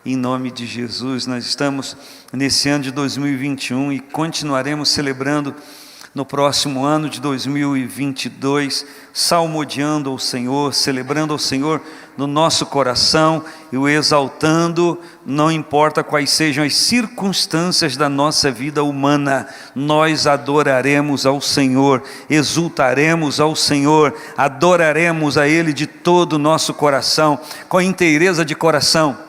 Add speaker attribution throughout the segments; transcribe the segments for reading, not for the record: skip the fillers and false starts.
Speaker 1: em nome de Jesus. Nós estamos nesse ano de 2021 e continuaremos celebrando no próximo ano de 2022, salmodiando ao Senhor, celebrando ao Senhor no nosso coração e o exaltando, não importa quais sejam as circunstâncias da nossa vida humana, nós adoraremos ao Senhor, exultaremos ao Senhor, adoraremos a Ele de todo o nosso coração, com inteireza de coração.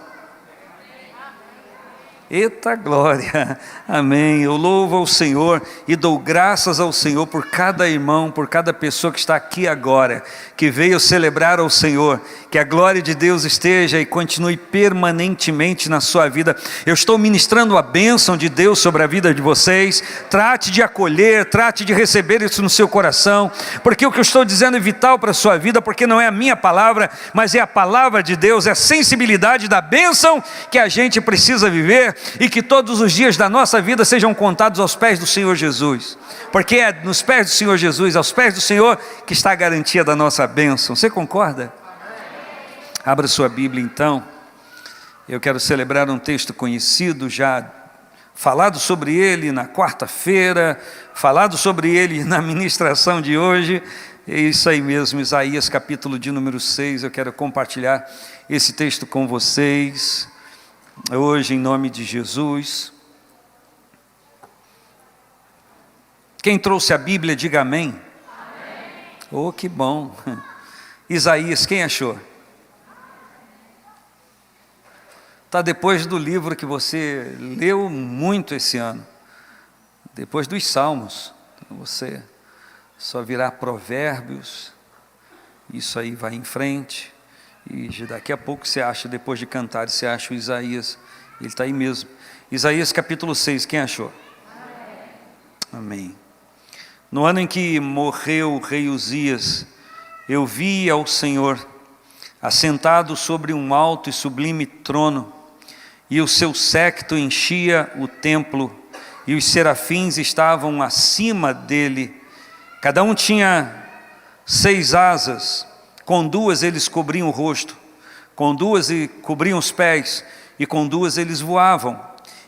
Speaker 1: Eita glória, amém. Eu louvo ao Senhor e dou graças ao Senhor por cada irmão, por cada pessoa que está aqui agora, que veio celebrar ao Senhor, que a glória de Deus esteja e continue permanentemente na sua vida. Eu estou ministrando a bênção de Deus sobre a vida de vocês. Trate de acolher, trate de receber isso no seu coração, porque o que eu estou dizendo é vital para a sua vida, porque não é a minha palavra, mas é a palavra de Deus, é a sensibilidade da bênção que a gente precisa viver, e que todos os dias da nossa vida sejam contados aos pés do Senhor Jesus, porque é nos pés do Senhor Jesus, aos pés do Senhor, que está a garantia da nossa bênção. Você concorda? Abra sua Bíblia então. Eu quero celebrar um texto conhecido, já falado sobre ele na quarta-feira, falado sobre ele na ministração de hoje. É isso aí mesmo, Isaías capítulo de número 6, eu quero compartilhar esse texto com vocês hoje, em nome de Jesus. Quem trouxe a Bíblia, diga amém. Amém. Oh, que bom. Isaías, quem achou? Está depois do livro que você leu muito esse ano, depois dos Salmos. Você só virá Provérbios, isso aí vai em frente. E daqui a pouco você acha, depois de cantar, você acha o Isaías, ele está aí mesmo. Isaías capítulo 6, quem achou? Amém. No ano em que morreu o rei Uzias, eu vi ao Senhor assentado sobre um alto e sublime trono, e o seu séquito enchia o templo, e os serafins estavam acima dele. Cada um tinha 6 asas, com 2 eles cobriam o rosto, com 2 cobriam os pés, e com 2 eles voavam,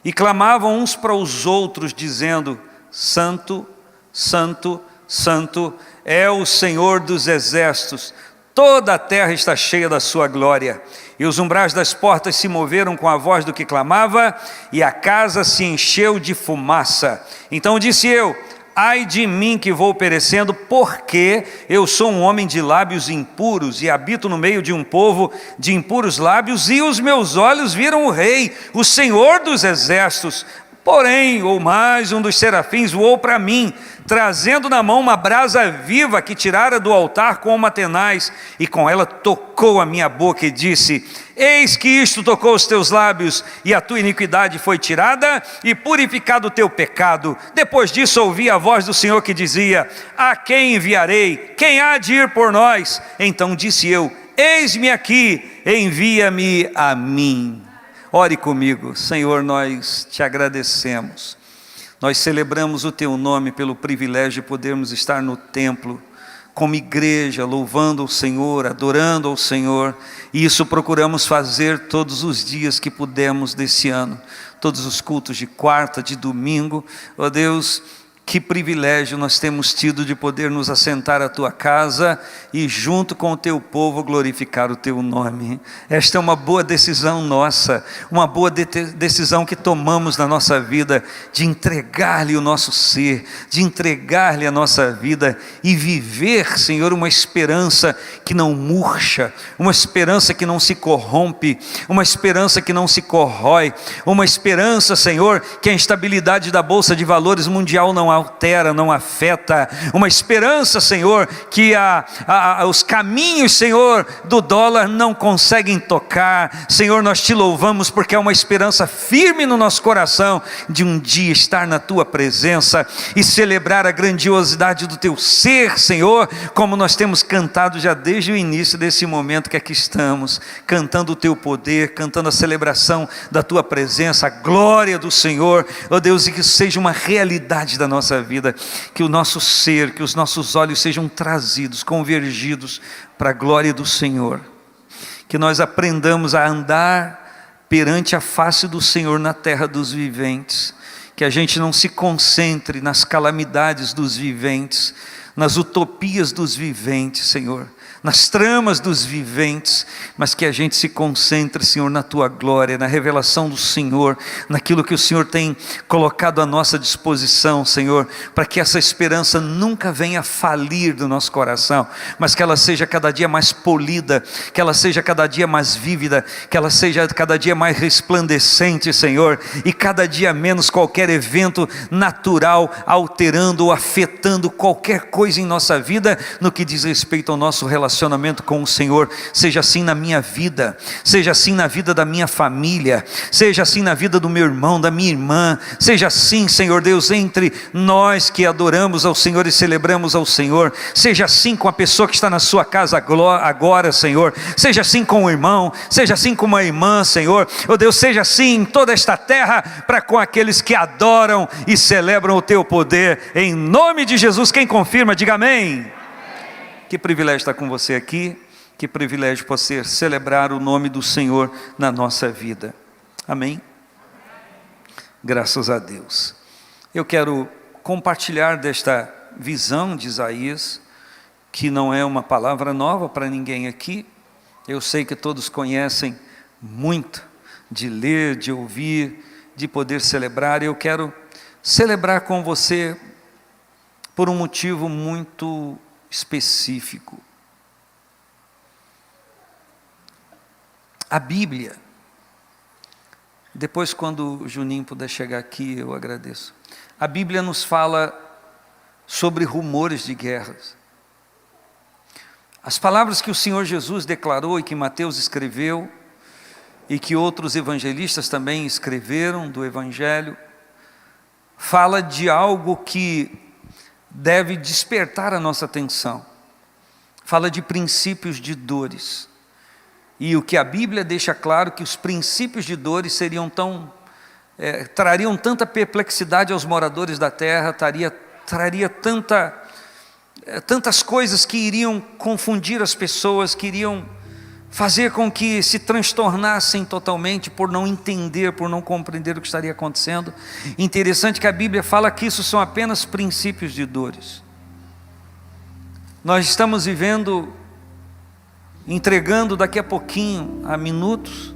Speaker 1: e clamavam uns para os outros, dizendo: Santo, Santo, Santo é o Senhor dos exércitos, toda a terra está cheia da sua glória. E os umbrais das portas se moveram com a voz do que clamava, e a casa se encheu de fumaça. Então disse eu: ai de mim que vou perecendo, porque eu sou um homem de lábios impuros e habito no meio de um povo de impuros lábios, e os meus olhos viram o Rei, o Senhor dos exércitos. Porém, ou mais, um dos serafins voou para mim, trazendo na mão uma brasa viva que tirara do altar com uma tenaz, e com ela tocou a minha boca e disse: eis que isto tocou os teus lábios, e a tua iniquidade foi tirada, e purificado o teu pecado. Depois disso ouvi a voz do Senhor que dizia: a quem enviarei? Quem há de ir por nós? Então disse eu: eis-me aqui, envia-me a mim. Ore comigo. Senhor, nós te agradecemos, nós celebramos o teu nome pelo privilégio de podermos estar no templo, como igreja, louvando o Senhor, adorando ao Senhor, e isso procuramos fazer todos os dias que pudemos desse ano, todos os cultos de quarta, de domingo. Ó Deus, que privilégio nós temos tido de poder nos assentar à tua casa e junto com o teu povo glorificar o teu nome. Esta é uma boa decisão nossa, uma boa decisão que tomamos na nossa vida, de entregar-lhe o nosso ser, de entregar-lhe a nossa vida e viver, Senhor, uma esperança que não murcha, uma esperança que não se corrompe, uma esperança que não se corrói, uma esperança, Senhor, que a instabilidade da Bolsa de Valores mundial não altera, não afeta, uma esperança, Senhor, que os caminhos, Senhor, do dólar não conseguem tocar. Senhor, nós te louvamos porque é uma esperança firme no nosso coração, de um dia estar na tua presença e celebrar a grandiosidade do teu ser, Senhor, como nós temos cantado já desde o início desse momento que aqui estamos, cantando o teu poder, cantando a celebração da tua presença, a glória do Senhor. Ó Deus, e que isso seja uma realidade da nossa vida, que o nosso ser, que os nossos olhos sejam trazidos, convergidos para a glória do Senhor, que nós aprendamos a andar perante a face do Senhor na terra dos viventes. Que a gente não se concentre nas calamidades dos viventes, nas utopias dos viventes, Senhor, nas tramas dos viventes, mas que a gente se concentre, Senhor, na Tua glória, na revelação do Senhor, naquilo que o Senhor tem colocado à nossa disposição, Senhor, para que essa esperança nunca venha falir do nosso coração, mas que ela seja cada dia mais polida, que ela seja cada dia mais vívida, que ela seja cada dia mais resplandecente, Senhor, e cada dia menos qualquer evento natural alterando ou afetando qualquer coisa em nossa vida, no que diz respeito ao nosso relacionamento com o Senhor. Seja assim na minha vida, seja assim na vida da minha família, seja assim na vida do meu irmão, da minha irmã, seja assim, Senhor Deus, entre nós que adoramos ao Senhor e celebramos ao Senhor, seja assim com a pessoa que está na sua casa agora, Senhor, seja assim com o irmão, seja assim com uma irmã, Senhor, oh Deus, seja assim em toda esta terra, para com aqueles que adoram e celebram o Teu poder, em nome de Jesus. Quem confirma, diga amém. Que privilégio estar com você aqui, que privilégio poder celebrar o nome do Senhor na nossa vida, amém? Graças a Deus. Eu quero compartilhar desta visão de Isaías, que não é uma palavra nova para ninguém aqui, eu sei que todos conhecem muito, de ler, de ouvir, de poder celebrar. Eu quero celebrar com você por um motivo muito específico. A Bíblia, depois quando o Juninho puder chegar aqui, eu agradeço. A Bíblia nos fala sobre rumores de guerras. As palavras que o Senhor Jesus declarou e que Mateus escreveu, e que outros evangelistas também escreveram do Evangelho, fala de algo que deve despertar a nossa atenção. Fala de princípios de dores. E o que a Bíblia deixa claro, que os princípios de dores seriam trariam tanta perplexidade aos moradores da terra, traria tantas coisas que iriam confundir as pessoas, que iriam fazer com que se transtornassem totalmente por não entender, por não compreender o que estaria acontecendo. Interessante que a Bíblia fala que isso são apenas princípios de dores. Nós estamos entregando daqui a pouquinho, a minutos,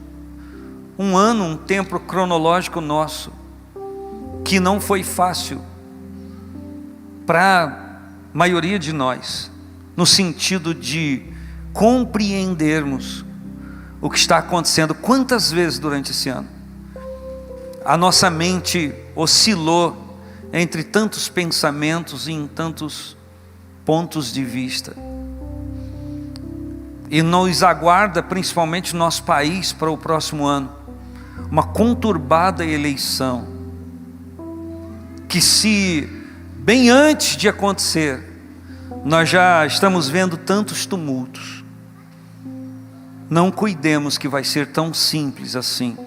Speaker 1: um ano, um tempo cronológico nosso, que não foi fácil para a maioria de nós, no sentido de compreendermos o que está acontecendo. Quantas vezes durante esse ano a nossa mente oscilou entre tantos pensamentos e em tantos pontos de vista, e nos aguarda, principalmente no nosso país, para o próximo ano, uma conturbada eleição, que se bem antes de acontecer, nós já estamos vendo tantos tumultos, não cuidemos que vai ser tão simples assim,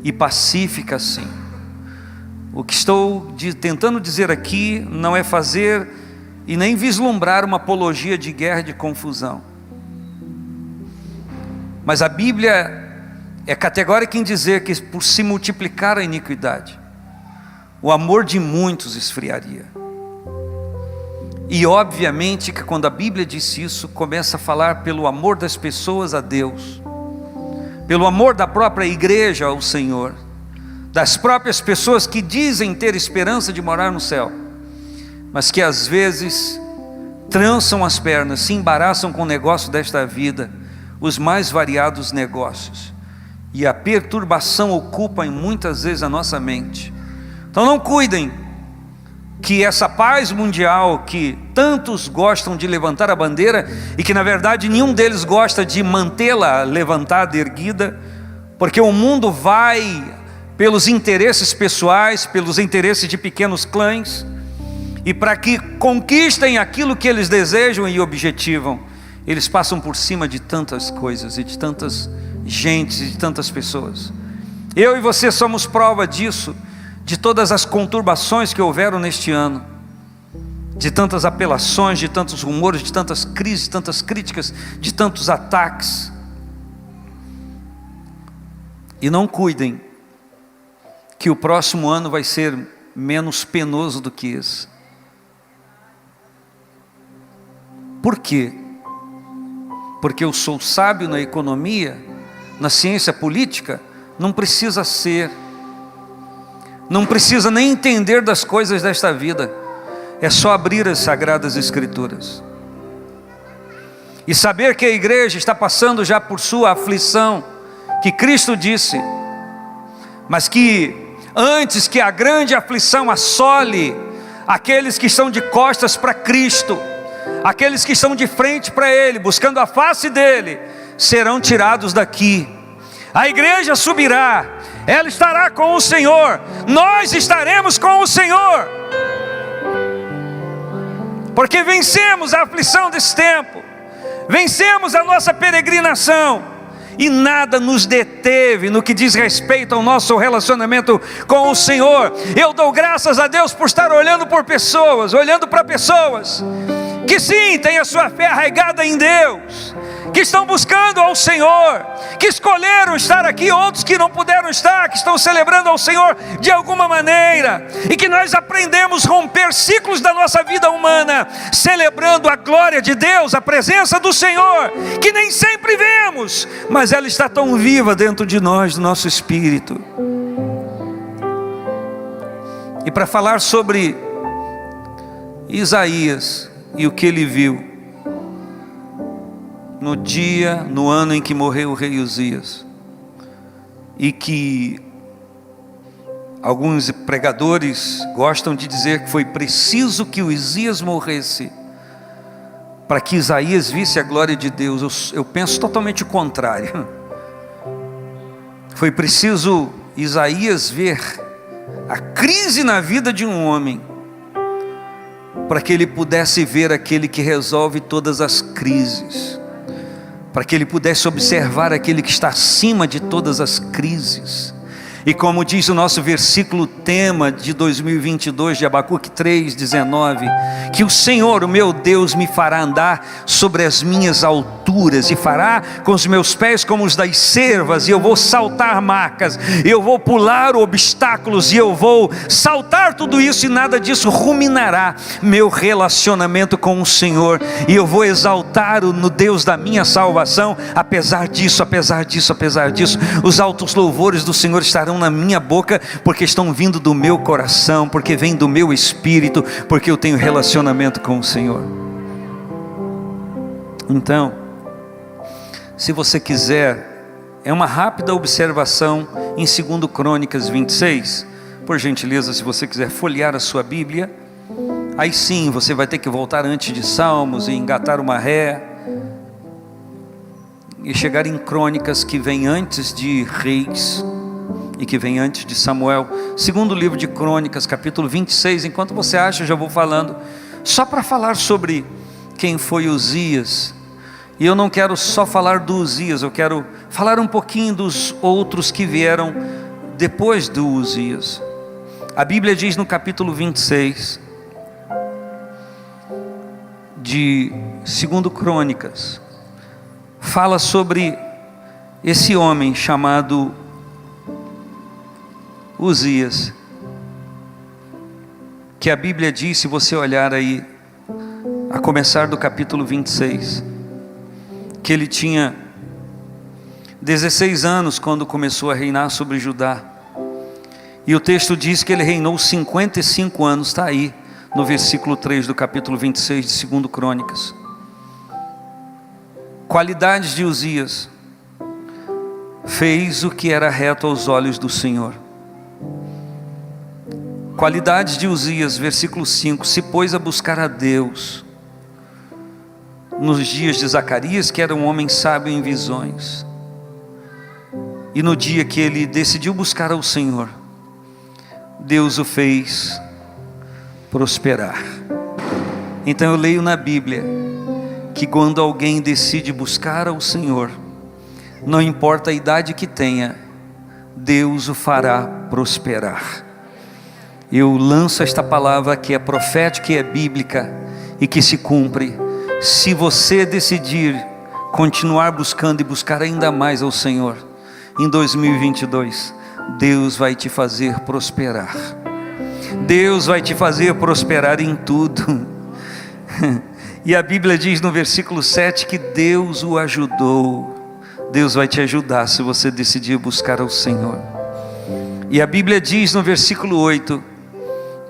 Speaker 1: e pacífica assim. O que estou tentando dizer aqui não é fazer e nem vislumbrar uma apologia de guerra e de confusão, mas a Bíblia é categórica em dizer que por se multiplicar a iniquidade, o amor de muitos esfriaria. E obviamente que quando a Bíblia diz isso, começa a falar pelo amor das pessoas a Deus, pelo amor da própria igreja ao Senhor, das próprias pessoas que dizem ter esperança de morar no céu, mas que às vezes trançam as pernas, se embaraçam com o negócio desta vida, os mais variados negócios, e a perturbação ocupa muitas vezes a nossa mente. Então não cuidem que essa paz mundial que tantos gostam de levantar a bandeira, e que na verdade nenhum deles gosta de mantê-la levantada, erguida, porque o mundo vai pelos interesses pessoais, pelos interesses de pequenos clãs, e para que conquistem aquilo que eles desejam e objetivam, eles passam por cima de tantas coisas e de tantas gentes e de tantas pessoas. Eu e você somos prova disso, de todas as conturbações que houveram neste ano, de tantas apelações, de tantos rumores, de tantas crises, de tantas críticas, de tantos ataques. E não cuidem que o próximo ano vai ser menos penoso do que esse. Por quê? Porque eu sou sábio na economia, na ciência política? Não precisa ser. Não precisa nem entender das coisas desta vida. É só abrir as Sagradas Escrituras e saber que a igreja está passando já por sua aflição, que Cristo disse, mas que antes que a grande aflição assole aqueles que estão de costas para Cristo, aqueles que estão de frente para Ele, buscando a face dEle, serão tirados daqui. A igreja subirá, ela estará com o Senhor, nós estaremos com o Senhor, porque vencemos a aflição desse tempo, vencemos a nossa peregrinação, e nada nos deteve no que diz respeito ao nosso relacionamento com o Senhor. Eu dou graças a Deus por estar olhando para pessoas que sim, têm a sua fé arraigada em Deus, que estão buscando ao Senhor, que escolheram estar aqui, outros que não puderam estar, que estão celebrando ao Senhor de alguma maneira, e que nós aprendemos a romper ciclos da nossa vida humana, celebrando a glória de Deus, a presença do Senhor, que nem sempre vemos, mas ela está tão viva dentro de nós, do nosso espírito. E para falar sobre Isaías e o que ele viu no ano em que morreu o rei Uzias, e que alguns pregadores gostam de dizer que foi preciso que Uzias morresse para que Isaías visse a glória de Deus. Eu penso totalmente o contrário. Foi preciso Isaías ver a crise na vida de um homem para que ele pudesse ver aquele que resolve todas as crises, para que ele pudesse observar aquele que está acima de todas as crises. E como diz o nosso versículo tema de 2022, de Abacuque 3:19, que o Senhor, o meu Deus, me fará andar sobre as minhas alturas, e fará com os meus pés como os das cervas, e eu vou saltar marcas, eu vou pular obstáculos, e eu vou saltar tudo isso, e nada disso ruminará meu relacionamento com o Senhor, e eu vou exaltar no Deus da minha salvação. Apesar disso, os altos louvores do Senhor estarão na minha boca, porque estão vindo do meu coração, porque vem do meu espírito, porque eu tenho relacionamento com o Senhor. Então, se você quiser, é uma rápida observação em 2 Crônicas 26, por gentileza, se você quiser folhear a sua Bíblia, aí sim você vai ter que voltar antes de Salmos e engatar uma ré e chegar em Crônicas, que vem antes de Reis e que vem antes de Samuel. Segundo livro de Crônicas, capítulo 26. Enquanto você acha, eu já vou falando, só para falar sobre quem foi Uzias. E eu não quero só falar do Uzias, eu quero falar um pouquinho dos outros que vieram depois do Uzias. A Bíblia diz no capítulo 26 de 2 Crônicas, fala sobre esse homem chamado Uzias, que a Bíblia diz, se você olhar aí, a começar do capítulo 26, que ele tinha 16 anos quando começou a reinar sobre Judá, e o texto diz que ele reinou 55 anos, está aí no versículo 3 do capítulo 26 de 2 Crônicas. Qualidades de Uzias: fez o que era reto aos olhos do Senhor. Qualidades de Uzias, versículo 5: se pôs a buscar a Deus nos dias de Zacarias, que era um homem sábio em visões, e no dia que ele decidiu buscar ao Senhor, Deus o fez prosperar. Então eu leio na Bíblia que quando alguém decide buscar ao Senhor, não importa a idade que tenha, Deus o fará prosperar. Eu lanço esta palavra que é profética e é bíblica e que se cumpre. Se você decidir continuar buscando e buscar ainda mais ao Senhor, em 2022, Deus vai te fazer prosperar. Deus vai te fazer prosperar em tudo. E a Bíblia diz no versículo 7 que Deus o ajudou. Deus vai te ajudar se você decidir buscar ao Senhor. E a Bíblia diz no versículo 8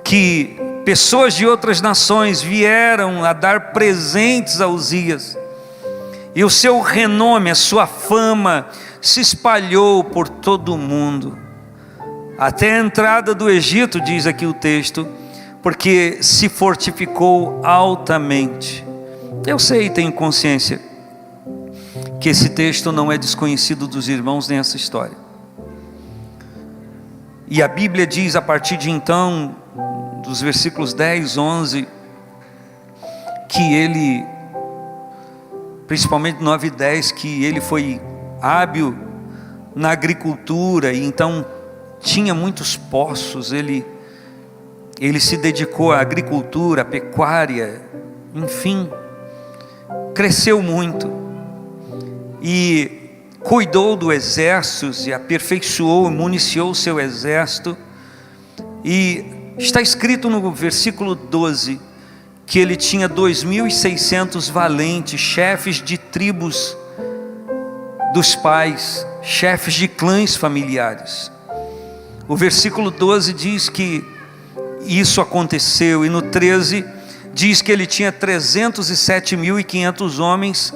Speaker 1: que pessoas de outras nações vieram a dar presentes a Uzias, e o seu renome, a sua fama se espalhou por todo o mundo, até a entrada do Egito, diz aqui o texto, porque se fortificou altamente. Eu sei, tenho consciência que esse texto não é desconhecido dos irmãos nem essa história. E a Bíblia diz a partir de então, dos versículos 10, 11, que ele, principalmente 9 e 10, que ele foi hábil na agricultura, e então tinha muitos poços. Ele se dedicou à agricultura, à pecuária, enfim, cresceu muito, e cuidou do exército, e aperfeiçoou, municiou o seu exército. E está escrito no versículo 12, que ele tinha 2.600 valentes, chefes de tribos dos pais, chefes de clãs familiares. O versículo 12 diz que isso aconteceu, e no 13 diz que ele tinha 307.500 homens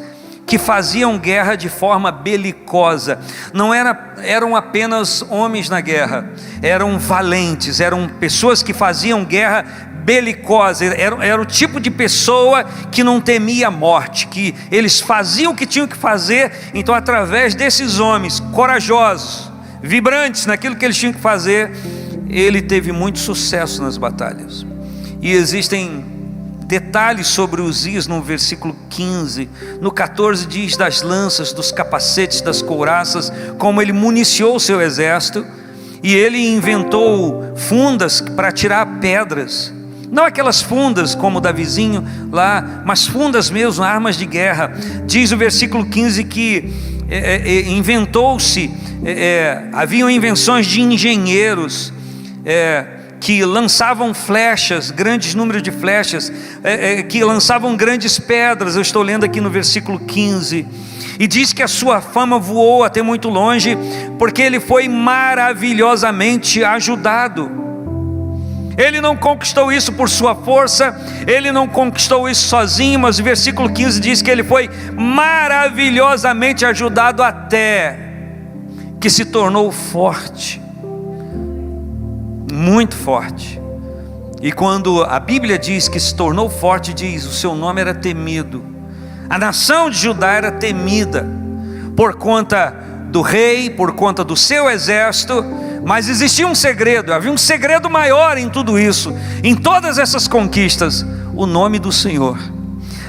Speaker 1: que faziam guerra de forma belicosa. Não eram apenas homens na guerra, eram valentes, eram pessoas que faziam guerra belicosa, era o tipo de pessoa que não temia a morte, que eles faziam o que tinham que fazer. Então, através desses homens corajosos, vibrantes naquilo que eles tinham que fazer, ele teve muito sucesso nas batalhas. E existem detalhes sobre Uzias no versículo 15, no 14 diz das lanças, dos capacetes, das couraças, como ele municiou o seu exército. E ele inventou fundas para tirar pedras, não aquelas fundas como o Davizinho lá, mas fundas mesmo, armas de guerra. Diz o versículo 15 que haviam invenções de engenheiros, que lançavam flechas, grandes números de flechas, que lançavam grandes pedras. Eu estou lendo aqui no versículo 15, e diz que a sua fama voou até muito longe, porque ele foi maravilhosamente ajudado. Ele não conquistou isso por sua força, ele não conquistou isso sozinho, mas o versículo 15 diz que ele foi maravilhosamente ajudado até que se tornou forte, muito forte. E quando a Bíblia diz que se tornou forte, diz, o seu nome era temido. A nação de Judá era temida por conta do rei, por conta do seu exército. Mas existia um segredo, havia um segredo maior em tudo isso, em todas essas conquistas: o nome do Senhor,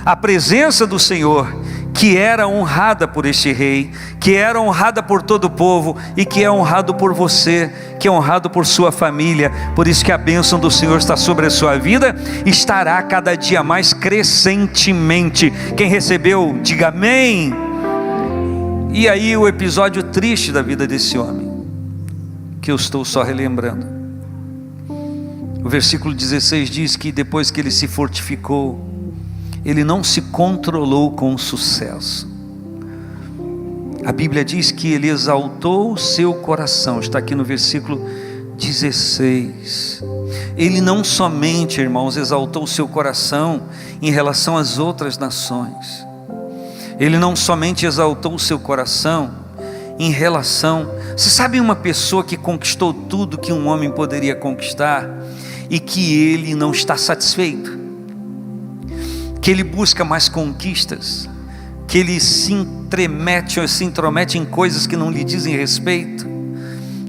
Speaker 1: a presença do Senhor, que era honrada por este rei, que era honrada por todo o povo, e que é honrado por você, que é honrado por sua família. Por isso que a bênção do Senhor está sobre a sua vida, estará cada dia mais crescentemente. Quem recebeu, diga amém. E aí o episódio triste da vida desse homem, que eu estou só relembrando. O versículo 16 diz que depois que ele se fortificou, ele não se controlou com sucesso. A Bíblia diz que ele exaltou o seu coração, está aqui no versículo 16. Ele não somente, irmãos, exaltou o seu coração em relação às outras nações, ele não somente exaltou o seu coração em relação... Você sabe uma pessoa que conquistou tudo que um homem poderia conquistar, e que ele não está satisfeito, que ele busca mais conquistas, que ele se intromete em coisas que não lhe dizem respeito,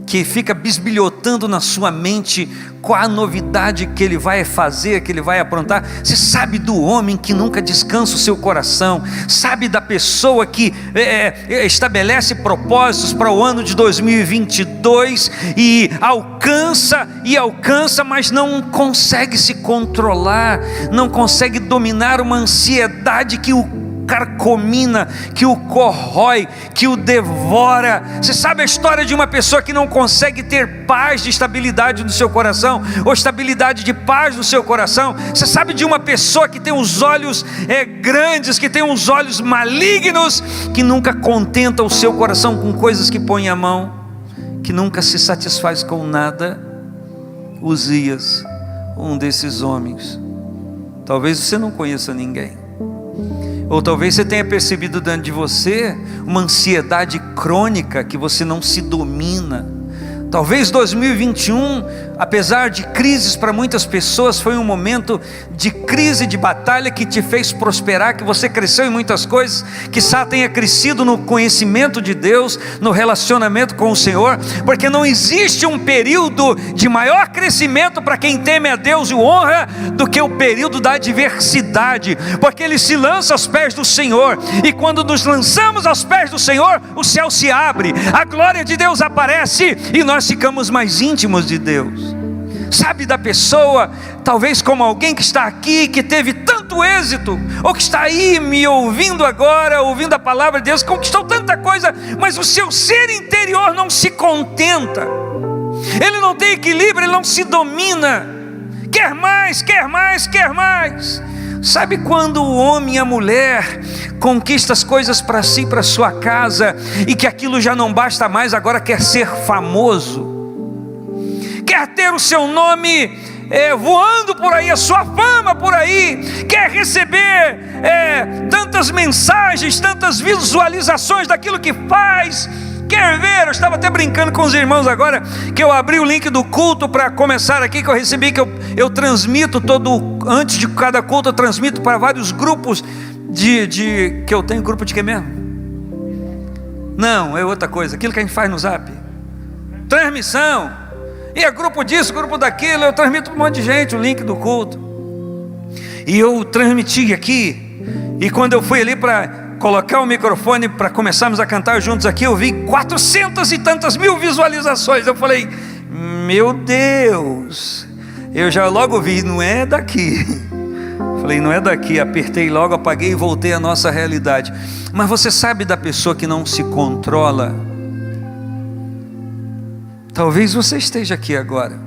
Speaker 1: que fica bisbilhotando na sua mente qual a novidade que ele vai fazer, que ele vai aprontar. Você sabe do homem que nunca descansa o seu coração, sabe da pessoa que estabelece propósitos para o ano de 2022 e alcança, mas não consegue se controlar, não consegue dominar uma ansiedade que o carcomina, que o corrói, que o devora. Você sabe a história de uma pessoa que não consegue ter paz de estabilidade no seu coração, ou estabilidade de paz no seu coração? Você sabe de uma pessoa que tem os olhos grandes, que tem os olhos malignos, que nunca contenta o seu coração com coisas que põe a mão, que nunca se satisfaz com nada? Uzias, um desses homens. Talvez você não conheça ninguém, ou talvez você tenha percebido dentro de você uma ansiedade crônica que você não se domina. Talvez 2021, apesar de crises para muitas pessoas, foi um momento de crise, de batalha, que te fez prosperar, que você cresceu em muitas coisas, que só tenha crescido no conhecimento de Deus, no relacionamento com o Senhor, porque não existe um período de maior crescimento para quem teme a Deus e o honra, do que o período da adversidade, porque ele se lança aos pés do Senhor, e quando nos lançamos aos pés do Senhor, o céu se abre, a glória de Deus aparece, e nós ficamos mais íntimos de Deus. Sabe da pessoa, talvez como alguém que está aqui, que teve tanto êxito, ou que está aí me ouvindo agora, ouvindo a palavra de Deus, conquistou tanta coisa, mas o seu ser interior não se contenta, ele não tem equilíbrio, ele não se domina, quer mais, quer mais, quer mais. Sabe quando o homem e a mulher conquista as coisas para si, para sua casa, e que aquilo já não basta mais, agora quer ser famoso, quer ter o seu nome voando por aí, a sua fama por aí, quer receber tantas mensagens, tantas visualizações daquilo que faz, quer ver? Eu estava até brincando com os irmãos agora, que eu abri o link do culto para começar aqui, que eu recebi, que eu transmito antes de cada culto, eu transmito para vários grupos que eu tenho. Grupo de quê mesmo? Não, é outra coisa, aquilo que a gente faz no Zap, transmissão, e é grupo disso, grupo daquilo, eu transmito para um monte de gente o link do culto, e eu transmiti aqui, e quando eu fui ali para colocar o microfone para começarmos a cantar juntos aqui, eu vi 400 e tantas mil visualizações. Eu falei, meu Deus, eu já logo vi, não é daqui. Falei, não é daqui, apertei logo, apaguei e voltei à nossa realidade. Mas você sabe da pessoa que não se controla? Talvez você esteja aqui agora,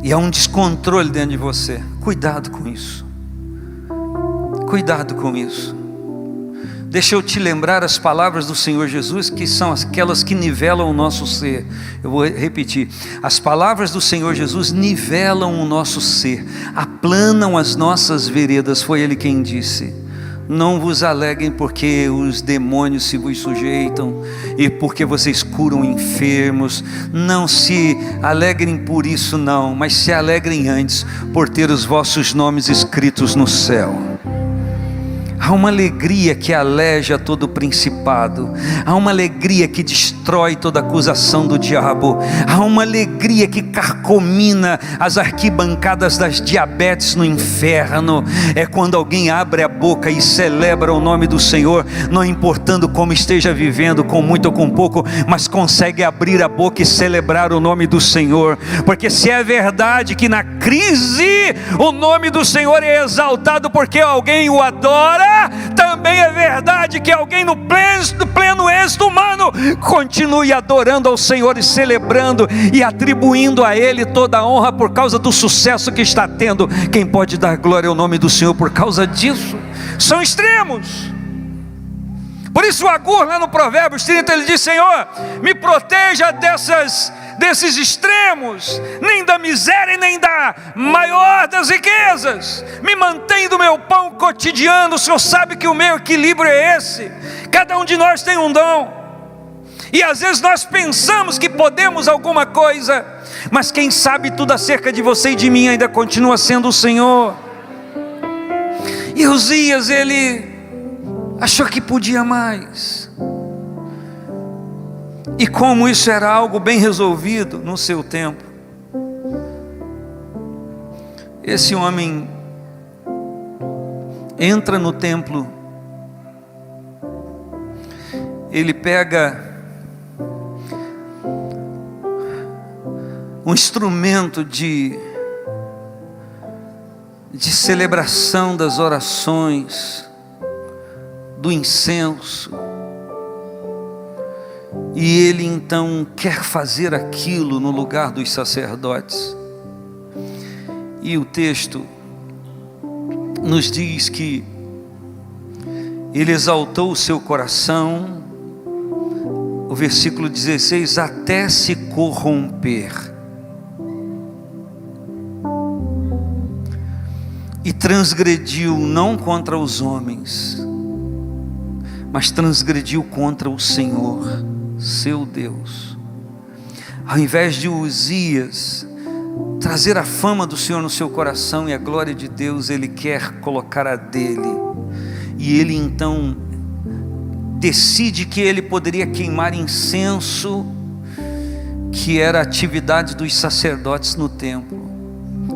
Speaker 1: e há um descontrole dentro de você. Cuidado com isso. Cuidado com isso. Deixa eu te lembrar as palavras do Senhor Jesus, que são aquelas que nivelam o nosso ser. Eu vou repetir: as palavras do Senhor Jesus nivelam o nosso ser, aplanam as nossas veredas. Foi Ele quem disse: não vos alegrem porque os demônios se vos sujeitam, e porque vocês curam enfermos. Não se alegrem por isso não, mas se alegrem antes por ter os vossos nomes escritos no céu. Há uma alegria que aleja todo principado, há uma alegria que destrói toda acusação do diabo, há uma alegria que carcomina as arquibancadas das diabetes no inferno. É quando alguém abre a boca e celebra o nome do Senhor, não importando como esteja vivendo, com muito ou com pouco, mas consegue abrir a boca e celebrar o nome do Senhor. Porque se é verdade que na crise o nome do Senhor é exaltado porque alguém o adora, também é verdade que alguém no pleno êxito humano continue adorando ao Senhor e celebrando e atribuindo a Ele toda a honra por causa do sucesso que está tendo. Quem pode dar glória ao nome do Senhor por causa disso? São extremos. Por isso o Agur, lá no Provérbios 30, ele diz: Senhor, me proteja desses extremos, nem da miséria e nem da maior das riquezas. Me mantém do meu pão cotidiano. O Senhor sabe que o meu equilíbrio é esse. Cada um de nós tem um dom, e às vezes nós pensamos que podemos alguma coisa, mas quem sabe tudo acerca de você e de mim ainda continua sendo o Senhor. E Uzias, ele achou que podia mais. E como isso era algo bem resolvido no seu tempo, esse homem entra no templo, ele pega um instrumento de celebração das orações, do incenso. E ele então quer fazer aquilo no lugar dos sacerdotes. E o texto nos diz que ele exaltou o seu coração, o versículo 16, até se corromper. E transgrediu não contra os homens, mas transgrediu contra o Senhor, seu Deus. Ao invés de Uzias trazer a fama do Senhor no seu coração e a glória de Deus, ele quer colocar a dele. E ele então decide que ele poderia queimar incenso, que era a atividade dos sacerdotes no templo.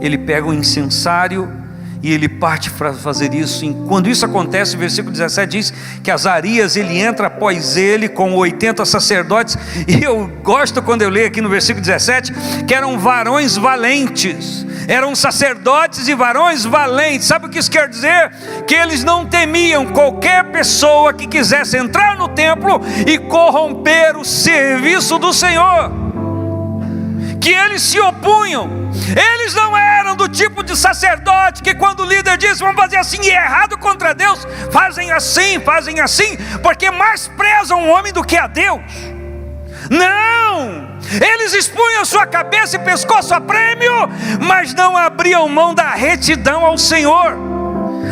Speaker 1: Ele pega o incensário e ele parte para fazer isso. E quando isso acontece, o versículo 17 diz que Azarias, ele entra após ele com 80 sacerdotes. E eu gosto quando eu leio aqui no versículo 17, que eram varões valentes, eram sacerdotes e varões valentes. Sabe o que isso quer dizer? Que eles não temiam qualquer pessoa que quisesse entrar no templo e corromper o serviço do Senhor, que eles se opunham. Eles não eram do tipo de sacerdote que quando o líder disse vamos fazer assim e é errado contra Deus, fazem assim, porque mais prezam o homem do que a Deus. Não, eles expunham sua cabeça e pescoço a prêmio, mas não abriam mão da retidão ao Senhor,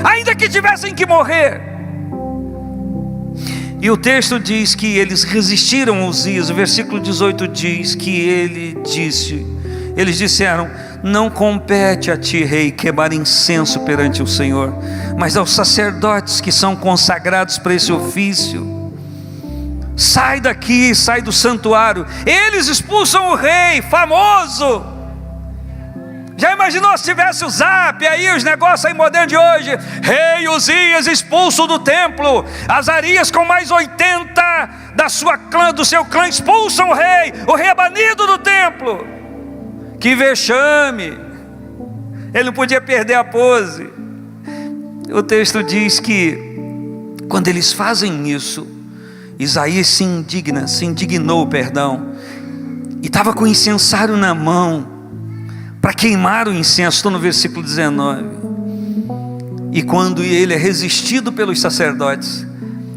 Speaker 1: ainda que tivessem que morrer. E o texto diz que eles resistiram a Uzias. O versículo 18 diz que eles disseram: não compete a ti, rei, queimar incenso perante o Senhor, mas aos sacerdotes que são consagrados para esse ofício. Sai daqui, sai do santuário. Eles expulsam o rei famoso. Já imaginou se tivesse o Zap aí, os negócios aí modernos de hoje? Rei Uzias expulso do templo, Azarias com mais 80 do seu clã expulsam o rei é banido do templo. Que vexame, ele não podia perder a pose. O texto diz que quando eles fazem isso, Isaías se indignou, e estava com o incensário na mão para queimar o incenso. Estou no versículo 19. E quando ele é resistido pelos sacerdotes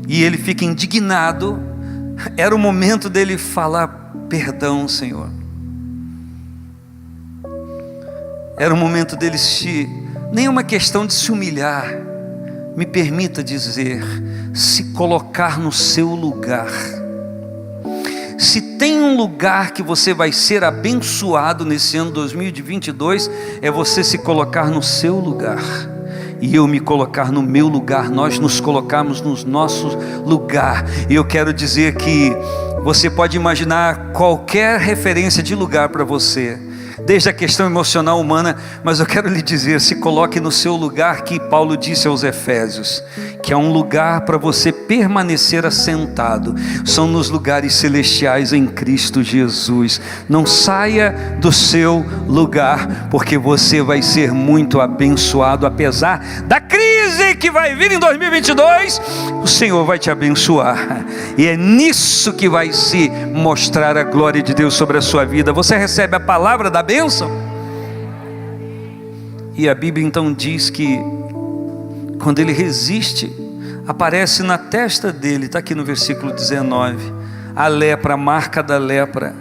Speaker 1: e ele fica indignado, era o momento dele falar: perdão, Senhor. Era o momento dele nem uma questão de se humilhar, me permita dizer, se colocar no seu lugar. Se tem um lugar que você vai ser abençoado nesse ano 2022, é você se colocar no seu lugar, e eu me colocar no meu lugar, nós nos colocarmos no nosso lugar. E eu quero dizer que você pode imaginar qualquer referência de lugar para você, desde a questão emocional humana, mas eu quero lhe dizer, se coloque no seu lugar, que Paulo disse aos Efésios, que é um lugar para você permanecer assentado, são nos lugares celestiais em Cristo Jesus. Não saia do seu lugar, porque você vai ser muito abençoado, apesar da crise que vai vir em 2022, o Senhor vai te abençoar, e é nisso que vai se mostrar a glória de Deus sobre a sua vida. Você recebe a palavra da bênção, e a Bíblia então diz que quando ele resiste, aparece na testa dele, está aqui no versículo 19, a lepra, a marca da lepra.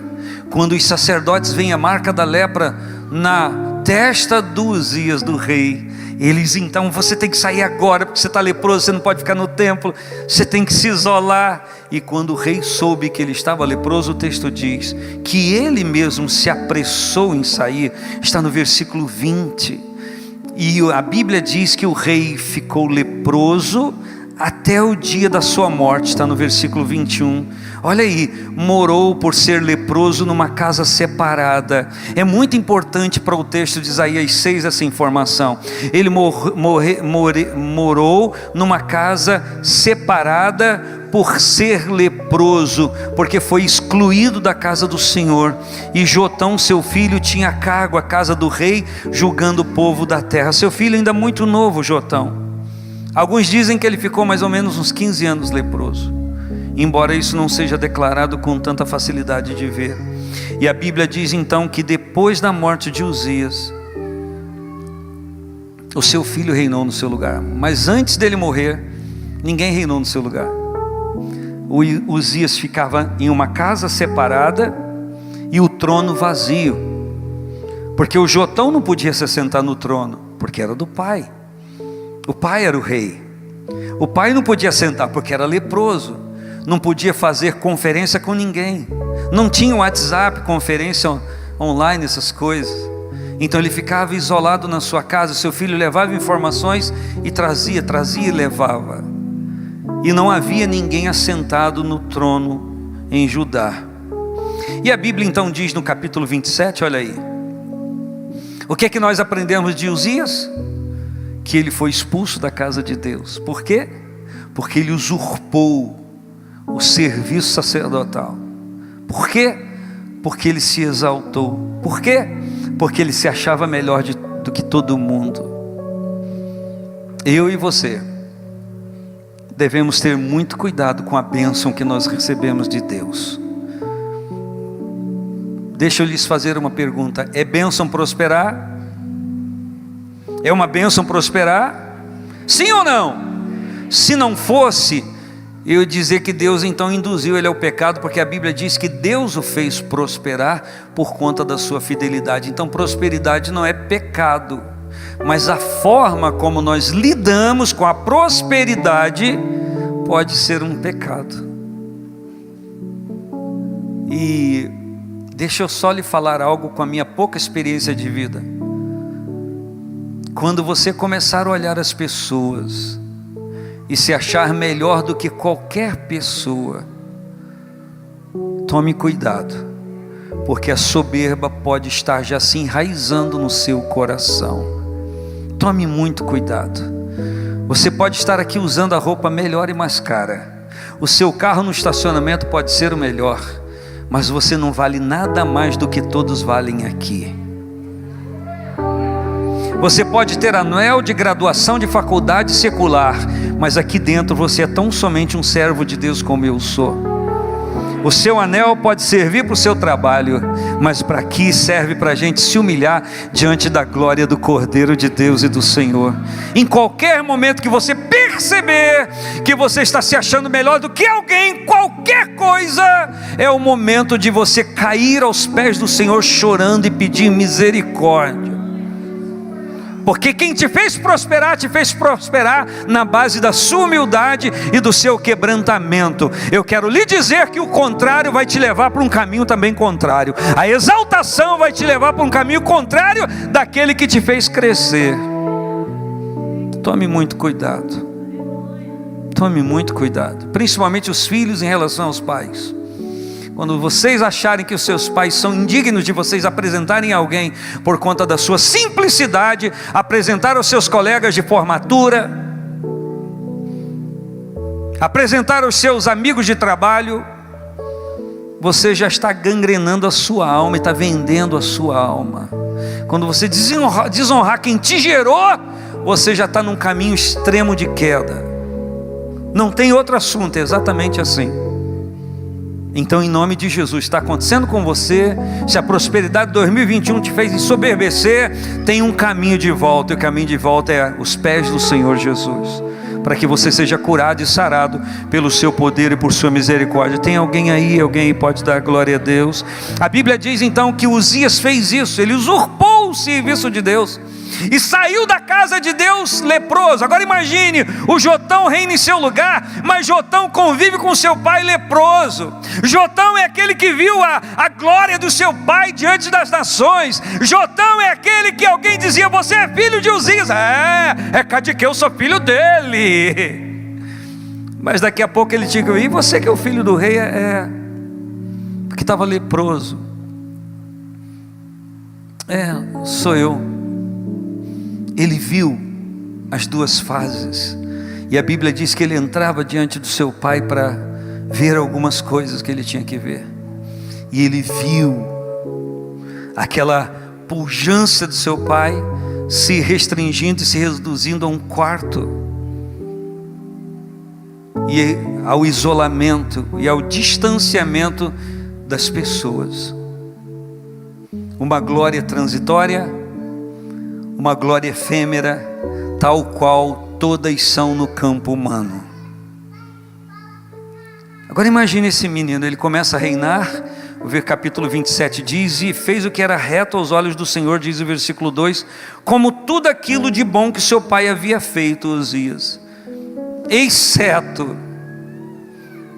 Speaker 1: Quando os sacerdotes veem a marca da lepra na testa do Uzias, do rei, eles então: você tem que sair agora, porque você está leproso, você não pode ficar no templo, você tem que se isolar. E quando o rei soube que ele estava leproso, o texto diz que ele mesmo se apressou em sair. Está no versículo 20, e a Bíblia diz que o rei ficou leproso até o dia da sua morte. Está no versículo 21. Olha aí, morou por ser leproso numa casa separada. É muito importante para o texto de Isaías 6 essa informação. Ele morou numa casa separada por ser leproso, porque foi excluído da casa do Senhor. E Jotão, seu filho, tinha a cargo a casa do rei, julgando o povo da terra. Seu filho ainda muito novo, Jotão. Alguns dizem que ele ficou mais ou menos uns 15 anos leproso, embora isso não seja declarado com tanta facilidade de ver. E a Bíblia diz então que depois da morte de Uzias, o seu filho reinou no seu lugar. Mas antes dele morrer, ninguém reinou no seu lugar. O Uzias ficava em uma casa separada e o trono vazio, porque o Jotão não podia se sentar no trono, porque era do pai. O pai era o rei. O pai não podia sentar porque era leproso, não podia fazer conferência com ninguém, não tinha WhatsApp, conferência online, essas coisas. Então ele ficava isolado na sua casa. Seu filho levava informações e trazia e levava. E não havia ninguém assentado no trono em Judá. E a Bíblia então diz no capítulo 27, olha aí, o que é que nós aprendemos de Uzias? Que ele foi expulso da casa de Deus. Por quê? Porque ele usurpou o serviço sacerdotal. Por quê? Porque ele se exaltou. Por quê? Porque ele se achava melhor do que todo mundo. Eu e você devemos ter muito cuidado com a bênção que nós recebemos de Deus. Deixa eu lhes fazer uma pergunta: é bênção prosperar? É uma bênção prosperar? Sim ou não? Se não fosse, eu ia dizer que Deus então induziu ele ao pecado, porque a Bíblia diz que Deus o fez prosperar por conta da sua fidelidade. Então prosperidade não é pecado, mas a forma como nós lidamos com a prosperidade pode ser um pecado. E deixa eu só lhe falar algo com a minha pouca experiência de vida. Quando você começar a olhar as pessoas e se achar melhor do que qualquer pessoa, tome cuidado, porque a soberba pode estar já se enraizando no seu coração. Tome muito cuidado. Você pode estar aqui usando a roupa melhor e mais cara, o seu carro no estacionamento pode ser o melhor, mas você não vale nada mais do que todos valem aqui. Você pode ter anel de graduação de faculdade secular, mas aqui dentro você é tão somente um servo de Deus como eu sou. O seu anel pode servir para o seu trabalho, mas para aqui serve para a gente se humilhar diante da glória do Cordeiro de Deus e do Senhor. Em qualquer momento que você perceber que você está se achando melhor do que alguém, qualquer coisa, é o momento de você cair aos pés do Senhor chorando e pedir misericórdia. Porque quem te fez prosperar na base da sua humildade e do seu quebrantamento. Eu quero lhe dizer que o contrário vai te levar para um caminho também contrário. A exaltação vai te levar para um caminho contrário daquele que te fez crescer. Tome muito cuidado. Tome muito cuidado. Principalmente os filhos em relação aos pais. Quando vocês acharem que os seus pais são indignos de vocês apresentarem alguém por conta da sua simplicidade, apresentar aos seus colegas de formatura, apresentar aos seus amigos de trabalho, você já está gangrenando a sua alma e está vendendo a sua alma. Quando você desonrar quem te gerou, você já está num caminho extremo de queda. Não tem outro assunto, é exatamente assim. Então, em nome de Jesus, está acontecendo com você. Se a prosperidade de 2021 te fez ensoberbecer, tem um caminho de volta, e o caminho de volta é os pés do Senhor Jesus, para que você seja curado e sarado pelo seu poder e por sua misericórdia. Tem alguém aí pode dar glória a Deus? A Bíblia diz então que Uzias fez isso, ele usurpou o serviço de Deus e saiu da casa de Deus leproso. Agora imagine, o Jotão reina em seu lugar, mas Jotão convive com seu pai leproso. Jotão é aquele que viu a glória do seu pai diante das nações. Jotão é aquele que alguém dizia: você é filho de Uzias. É cadê que eu sou filho dele? Mas daqui a pouco ele diz: e você que é o filho do rei? Porque estava leproso. Sou eu. Ele viu as duas fases, e a Bíblia diz que ele entrava diante do seu pai para ver algumas coisas que ele tinha que ver, e ele viu aquela pujança do seu pai se restringindo e se reduzindo a um quarto. e ao isolamento e ao distanciamento das pessoas. Uma glória transitória, uma glória efêmera, tal qual todas são no campo humano. Agora imagine esse menino, ele começa a reinar. O capítulo 27 diz: e fez o que era reto aos olhos do Senhor, diz o versículo 2, como tudo aquilo de bom que seu pai havia feito, Uzias, exceto,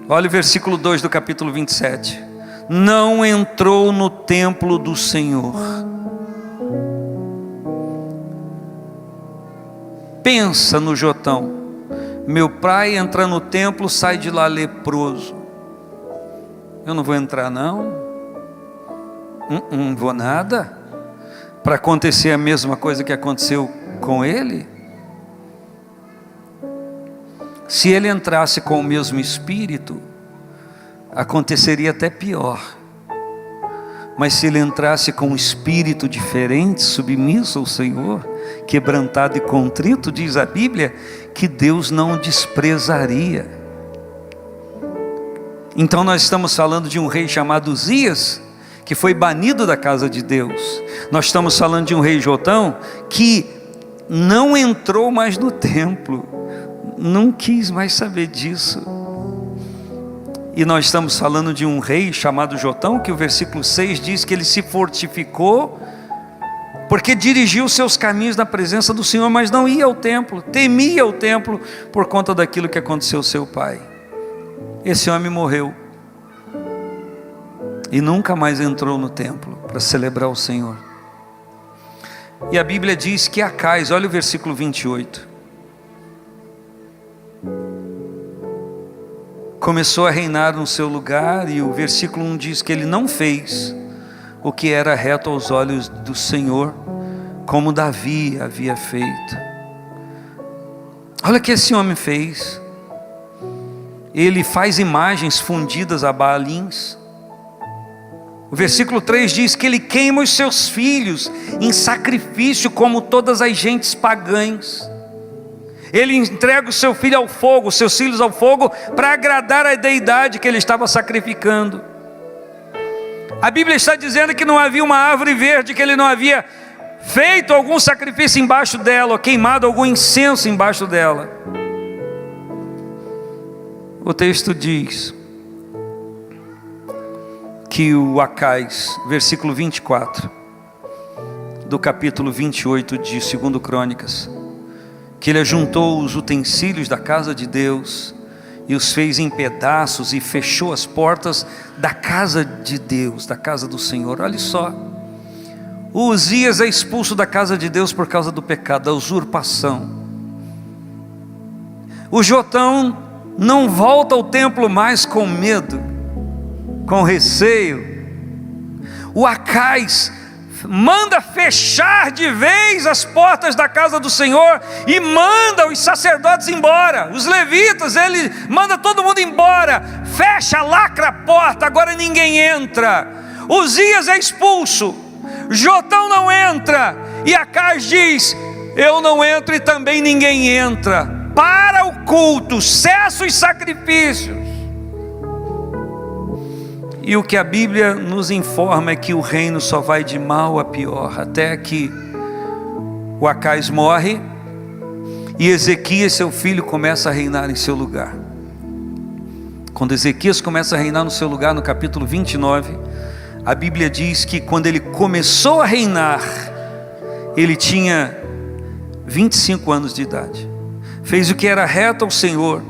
Speaker 1: olha o versículo 2 do capítulo 27, não entrou no templo do Senhor. Pensa no Jotão: meu pai entra no templo, sai de lá leproso. Eu não vou entrar não, não vou nada, para acontecer a mesma coisa que aconteceu com ele. Se ele entrasse com o mesmo espírito, aconteceria até pior. Mas se ele entrasse com um espírito diferente, submisso ao Senhor, quebrantado e contrito, diz a Bíblia, que Deus não o desprezaria. Então nós estamos falando de um rei chamado Uzias, que foi banido da casa de Deus. Nós estamos falando de um rei Jotão, que não entrou mais no templo, não quis mais saber disso. E nós estamos falando de um rei chamado Jotão, que o versículo 6 diz que ele se fortificou, porque dirigiu seus caminhos na presença do Senhor, mas não ia ao templo, temia o templo, por conta daquilo que aconteceu ao seu pai. Esse homem morreu, e nunca mais entrou no templo, para celebrar o Senhor. E a Bíblia diz que Acais, olha o versículo 28, começou a reinar no seu lugar, e o versículo 1 diz que ele não fez o que era reto aos olhos do Senhor, como Davi havia feito. Olha o que esse homem fez. Ele faz imagens fundidas a Baalins. O versículo 3 diz que ele queima os seus filhos em sacrifício, como todas as gentes pagãs. Ele entrega o seu filho ao fogo, os seus filhos ao fogo, para agradar a deidade que ele estava sacrificando. A Bíblia está dizendo que não havia uma árvore verde, que ele não havia feito algum sacrifício embaixo dela, ou queimado algum incenso embaixo dela. O texto diz que o Acais, versículo 24 do capítulo 28 de 2 Crônicas, que ele ajuntou os utensílios da casa de Deus e os fez em pedaços e fechou as portas da casa de Deus, da casa do Senhor. Olha só, o Uzias é expulso da casa de Deus por causa do pecado, da usurpação. O Jotão não volta ao templo mais com medo, com receio. O Acais manda fechar de vez as portas da casa do Senhor e manda os sacerdotes embora, os levitas, ele manda todo mundo embora, fecha, lacra a porta, agora ninguém entra. Uzias é expulso, Jotão não entra, e Acais diz: eu não entro e também ninguém entra. Para o culto, cessa os sacrifícios. E o que a Bíblia nos informa é que o reino só vai de mal a pior, até que o Acais morre e Ezequias, seu filho, começa a reinar em seu lugar. Quando Ezequias começa a reinar no seu lugar, no capítulo 29, a Bíblia diz que quando ele começou a reinar, ele tinha 25 anos de idade. Fez o que era reto ao Senhor.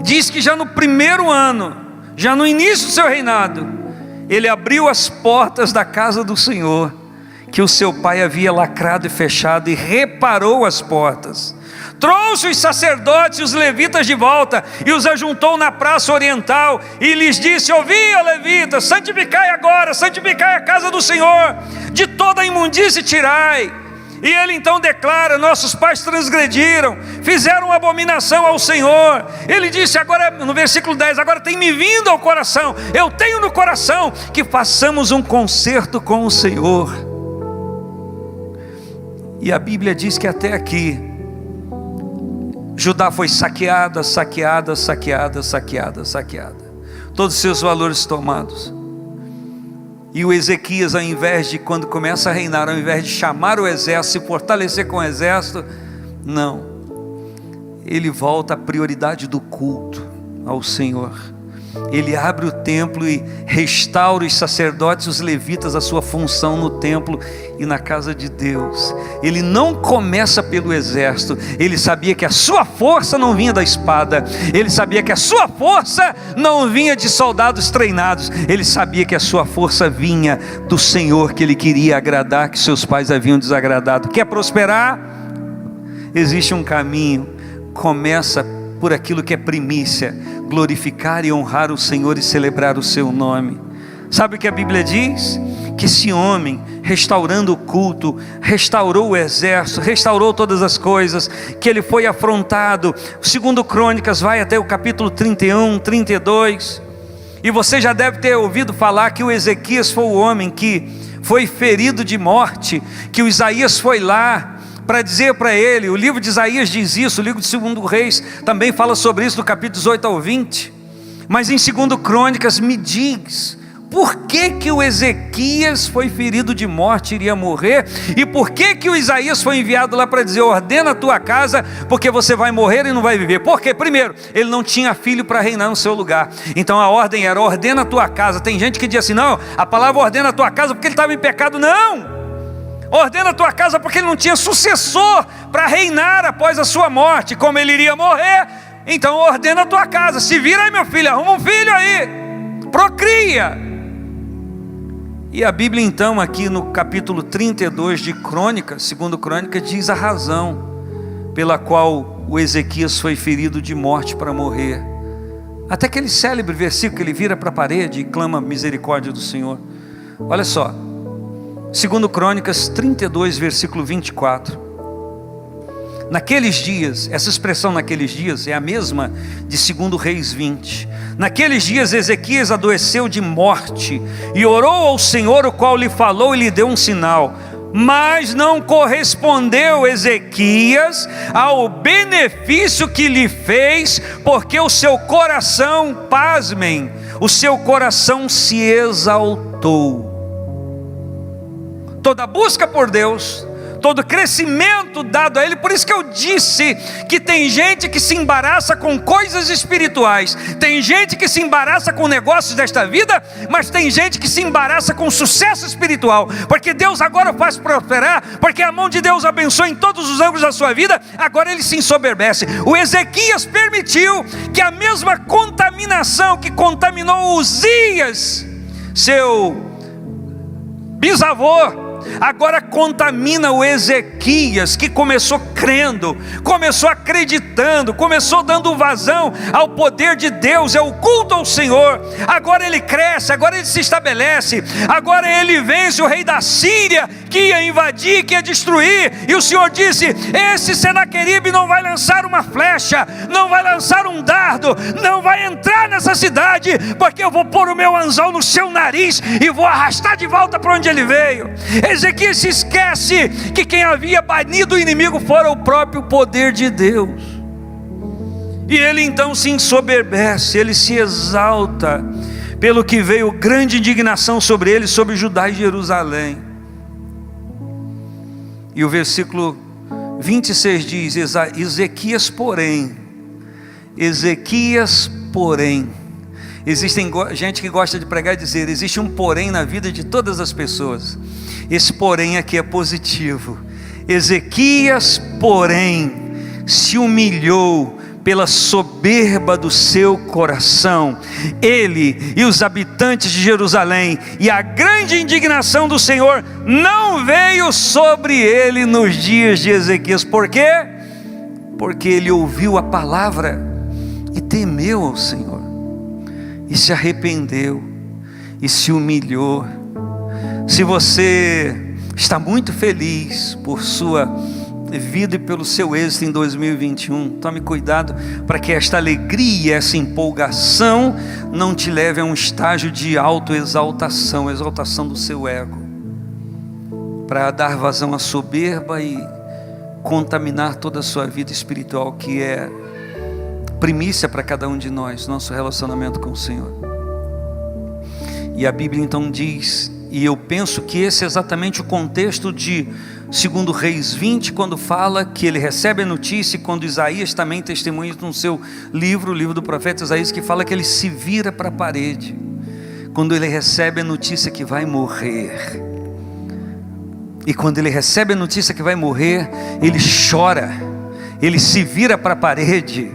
Speaker 1: Diz que já no primeiro ano, já no início do seu reinado, ele abriu as portas da casa do Senhor, que o seu pai havia lacrado e fechado, e reparou as portas. Trouxe os sacerdotes e os levitas de volta, e os ajuntou na praça oriental, e lhes disse: ouvi, levitas, santificai agora, santificai a casa do Senhor, de toda a imundície tirai. E ele então declara: nossos pais transgrediram, fizeram abominação ao Senhor. Ele disse agora, no versículo 10, agora tem me vindo ao coração, eu tenho no coração que façamos um concerto com o Senhor. E a Bíblia diz que até aqui Judá foi saqueada. Todos os seus valores tomados. E o Ezequias, ao invés de, quando começa a reinar, ao invés de chamar o exército, se fortalecer com o exército, não. Ele volta à prioridade do culto ao Senhor. Ele abre o templo e restaura os sacerdotes, os levitas, a sua função no templo e na casa de Deus. Ele não começa pelo exército. Ele sabia que a sua força não vinha da espada. Ele sabia que a sua força não vinha de soldados treinados. Ele sabia que a sua força vinha do Senhor, que ele queria agradar, que seus pais haviam desagradado. Quer prosperar? Existe um caminho. Começa por aquilo que é primícia, glorificar e honrar o Senhor e celebrar o seu nome. Sabe o que a Bíblia diz? Que esse homem, restaurando o culto, restaurou o exército, restaurou todas as coisas, que ele foi afrontado. Segundo Crônicas vai até o capítulo 31, 32, e você já deve ter ouvido falar que o Ezequias foi o homem que foi ferido de morte, que o Isaías foi lá para dizer para ele. O livro de Isaías diz isso, o livro de 2 Reis também fala sobre isso, do capítulo 18 ao 20. Mas em 2 Crônicas me diz, por que que o Ezequias foi ferido de morte, iria morrer, e por que que o Isaías foi enviado lá para dizer, ordena a tua casa, porque você vai morrer e não vai viver. Porque primeiro, ele não tinha filho para reinar no seu lugar, então a ordem era, ordena a tua casa. Tem gente que diz assim, não, a palavra ordena a tua casa porque ele estava em pecado. Não! Ordena a tua casa porque ele não tinha sucessor para reinar após a sua morte. Como ele iria morrer, então ordena a tua casa. Se vira aí, meu filho, arruma um filho aí, procria. E a Bíblia então aqui no capítulo 32 de Crônicas, 2 Crônicas, diz a razão pela qual o Ezequias foi ferido de morte para morrer. Até aquele célebre versículo que ele vira para a parede e clama misericórdia do Senhor. Olha só, 2 Crônicas 32, versículo 24. Naqueles dias, essa expressão naqueles dias é a mesma de 2 Reis 20. Naqueles dias Ezequias adoeceu de morte e orou ao Senhor, o qual lhe falou e lhe deu um sinal. Mas não correspondeu Ezequias ao benefício que lhe fez, porque o seu coração, pasmem, o seu coração se exaltou. Toda busca por Deus, todo crescimento dado a Ele, por isso que eu disse que tem gente que se embaraça com coisas espirituais, tem gente que se embaraça com negócios desta vida, mas tem gente que se embaraça com sucesso espiritual, porque Deus agora faz prosperar, porque a mão de Deus abençoa em todos os ângulos da sua vida, agora ele se ensoberbece. O Ezequias permitiu que a mesma contaminação que contaminou Uzias, seu bisavô, agora contamina o Ezequias, que começou crendo, começou acreditando, começou dando vazão ao poder de Deus, ao culto ao Senhor. Agora ele cresce, agora ele se estabelece, agora ele vence o rei da Síria, que ia invadir, que ia destruir, e o Senhor disse, esse Senaqueribe não vai lançar uma flecha, não vai lançar um dardo, não vai entrar nessa cidade, porque eu vou pôr o meu anzol no seu nariz, e vou arrastar de volta para onde ele veio. Ezequias se esquece que quem havia banido o inimigo fora o próprio poder de Deus, e ele então se ensoberbece, ele se exalta, pelo que veio grande indignação sobre ele, sobre Judá e Jerusalém. E o versículo 26 diz, Ezequias porém, existem gente que gosta de pregar e dizer, existe um porém na vida de todas as pessoas, esse porém aqui é positivo. Ezequias porém se humilhou pela soberba do seu coração, ele e os habitantes de Jerusalém, e a grande indignação do Senhor não veio sobre ele nos dias de Ezequias. Por quê? Porque ele ouviu a palavra e temeu ao Senhor, e se arrependeu, e se humilhou. Se você está muito feliz por sua vida e pelo seu êxito em 2021, tome cuidado para que esta alegria, essa empolgação não te leve a um estágio de autoexaltação, exaltação do seu ego, para dar vazão à soberba e contaminar toda a sua vida espiritual, que é primícia para cada um de nós, nosso relacionamento com o Senhor. E a Bíblia então diz, e eu penso que esse é exatamente o contexto de 2 Reis 20, quando fala que ele recebe a notícia, e quando Isaías também testemunha no seu livro, o livro do profeta Isaías, que fala que ele se vira para a parede, quando ele recebe a notícia que vai morrer. E quando ele recebe a notícia que vai morrer, ele chora, ele se vira para a parede,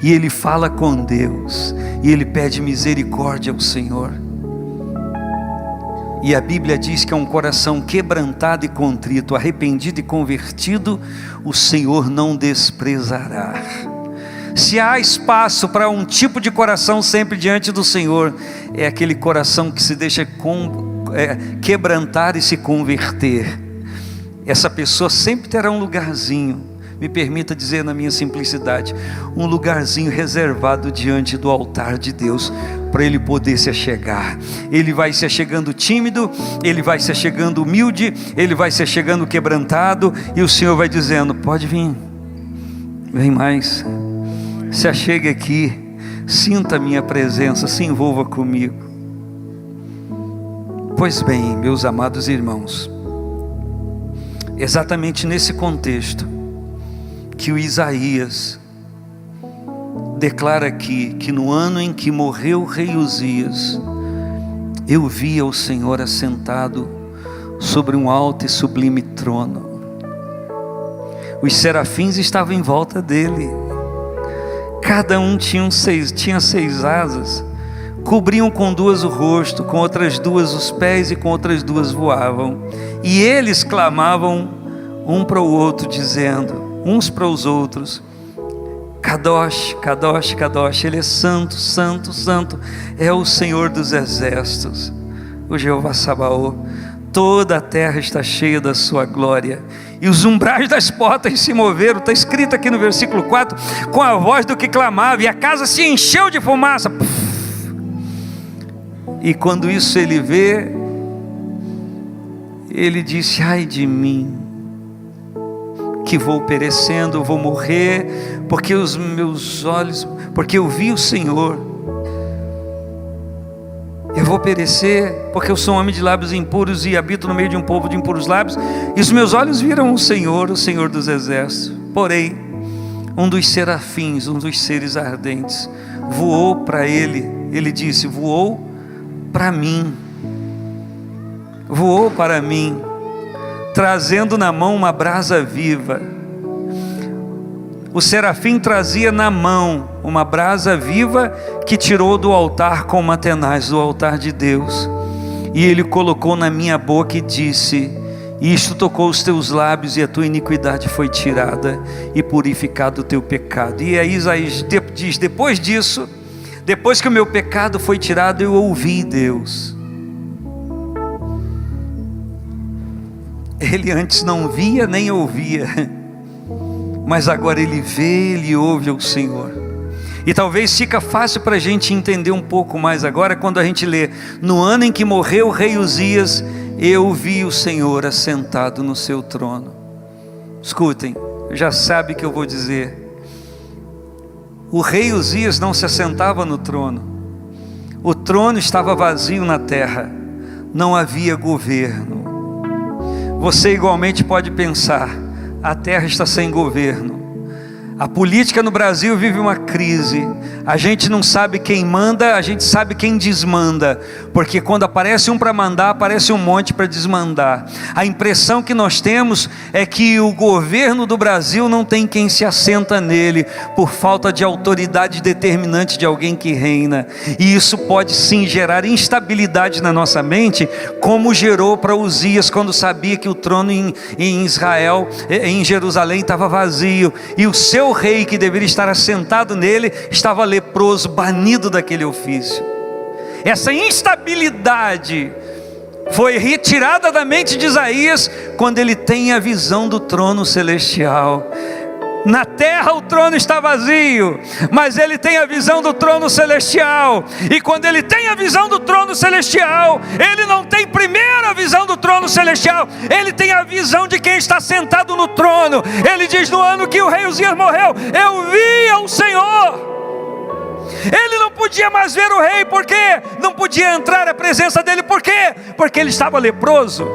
Speaker 1: e ele fala com Deus, e ele pede misericórdia ao Senhor. E a Bíblia diz que é um coração quebrantado e contrito, arrependido e convertido, o Senhor não desprezará. Se há espaço para um tipo de coração sempre diante do Senhor, é aquele coração que se deixa quebrantar e se converter. Essa pessoa sempre terá um lugarzinho, me permita dizer na minha simplicidade, um lugarzinho reservado diante do altar de Deus, para ele poder se achegar. Ele vai se achegando tímido, ele vai se achegando humilde, ele vai se achegando quebrantado, e o Senhor vai dizendo: pode vir, vem mais, se achegue aqui, sinta a minha presença, se envolva comigo. Pois bem, meus amados irmãos, exatamente nesse contexto que o Isaías declara aqui, que no ano em que morreu o rei Uzias, eu via o Senhor assentado sobre um alto e sublime trono. Os serafins estavam em volta dele, cada um tinha seis asas, cobriam com 2 o rosto, com outras 2 os pés, e com outras 2 voavam, e eles clamavam um para o outro, dizendo uns para os outros: Kadosh, Kadosh, Kadosh, Ele é santo, santo, santo, é o Senhor dos exércitos, o Jeová Sabaoth. Toda a terra está cheia da sua glória. E os umbrais das portas se moveram, está escrito aqui no versículo 4, com a voz do que clamava, e a casa se encheu de fumaça. E quando isso ele vê, ele disse: ai de mim, que vou perecendo, vou morrer, porque os meus olhos, porque eu vi o Senhor. Eu vou perecer, porque eu sou um homem de lábios impuros e habito no meio de um povo de impuros lábios, e os meus olhos viram o Senhor dos exércitos. Porém, um dos serafins, um dos seres ardentes, voou para ele. Ele disse: voou para mim, voou para mim, trazendo na mão uma brasa viva. O serafim trazia na mão uma brasa viva que tirou do altar com uma tenaz, do altar de Deus, e ele colocou na minha boca e disse: isto tocou os teus lábios, e a tua iniquidade foi tirada, e purificado o teu pecado. E aí Isaías diz: depois disso, depois que o meu pecado foi tirado, eu ouvi Deus. Ele antes não via nem ouvia, mas agora ele vê, ele ouve o Senhor. E talvez fica fácil para a gente entender um pouco mais agora, quando a gente lê: no ano em que morreu o rei Uzias, eu vi o Senhor assentado no seu trono. Escutem, já sabe o que eu vou dizer. O rei Uzias não se assentava no trono, o trono estava vazio na terra, não havia governo. Você igualmente pode pensar: a terra está sem governo, a política no Brasil vive uma crise, a gente não sabe quem manda, a gente sabe quem desmanda, porque quando aparece um para mandar, aparece um monte para desmandar. A impressão que nós temos é que o governo do Brasil não tem quem se assenta nele, por falta de autoridade determinante de alguém que reina, e isso pode sim gerar instabilidade na nossa mente, como gerou para Uzias, quando sabia que o trono em Israel, em Jerusalém, estava vazio, e o seu rei que deveria estar assentado nele, estava leproso, banido daquele ofício. Essa instabilidade foi retirada da mente de Isaías, quando ele tem a visão do trono celestial. Na terra o trono está vazio, mas ele tem a visão do trono celestial. E quando ele tem a visão do trono celestial, ele não tem primeiro a visão do no trono celestial, ele tem a visão de quem está sentado no trono. Ele diz: no ano que o rei Uzias morreu, eu via o Senhor. Ele não podia mais ver o rei, porque não podia entrar à presença dele. Por quê? Porque ele estava leproso.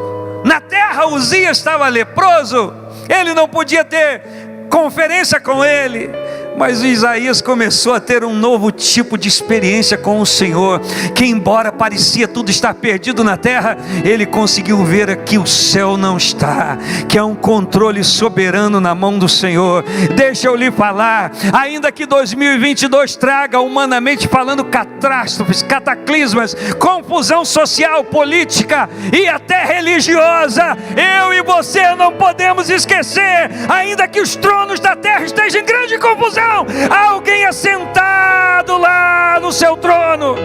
Speaker 1: Na terra Uzias estava leproso, ele não podia ter conferência com ele. Mas Isaías começou a ter um novo tipo de experiência com o Senhor, que embora parecia tudo estar perdido na terra, ele conseguiu ver que o céu não está, que há um controle soberano na mão do Senhor. Deixa eu lhe falar, ainda que 2022 traga, humanamente falando, catástrofes, cataclismas, confusão social, política e até religiosa, eu e você não podemos esquecer, ainda que os tronos da terra estejam em grande confusão, há alguém assentado lá no seu trono.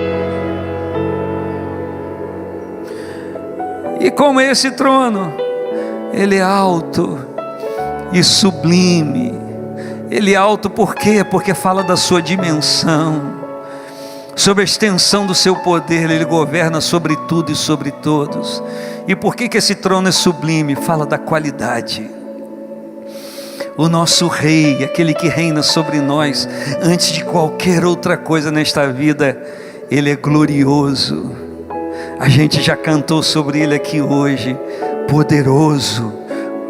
Speaker 1: E como esse trono, ele é alto e sublime. Ele é alto por quê? Porque fala da sua dimensão, sobre a extensão do seu poder. Ele governa sobre tudo e sobre todos. E por que esse trono é sublime? Fala da qualidade. O nosso rei, aquele que reina sobre nós, antes de qualquer outra coisa nesta vida, ele é glorioso. A gente já cantou sobre ele aqui hoje, poderoso.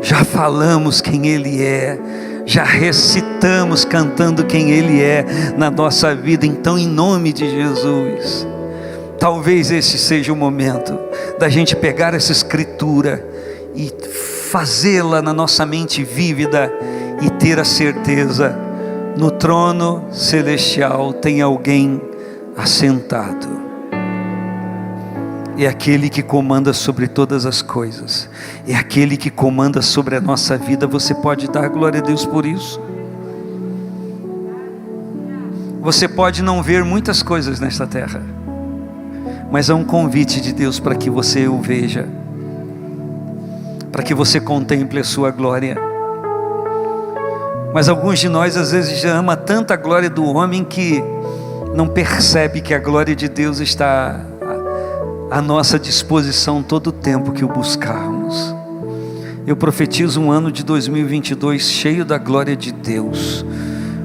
Speaker 1: Já falamos quem ele é, já recitamos cantando quem ele é na nossa vida. Então, em nome de Jesus, talvez esse seja o momento da gente pegar essa escritura e fazê-la na nossa mente vívida e ter a certeza: no trono celestial tem alguém assentado. É aquele que comanda sobre todas as coisas, é aquele que comanda sobre a nossa vida. Você pode dar glória a Deus por isso? Você pode não ver muitas coisas nesta terra, mas há um convite de Deus para que você o veja, para que você contemple a sua glória. Mas alguns de nós às vezes já ama tanta a glória do homem que não percebe que a glória de Deus está à nossa disposição todo o tempo que o buscarmos. Eu profetizo um ano de 2022 cheio da glória de Deus,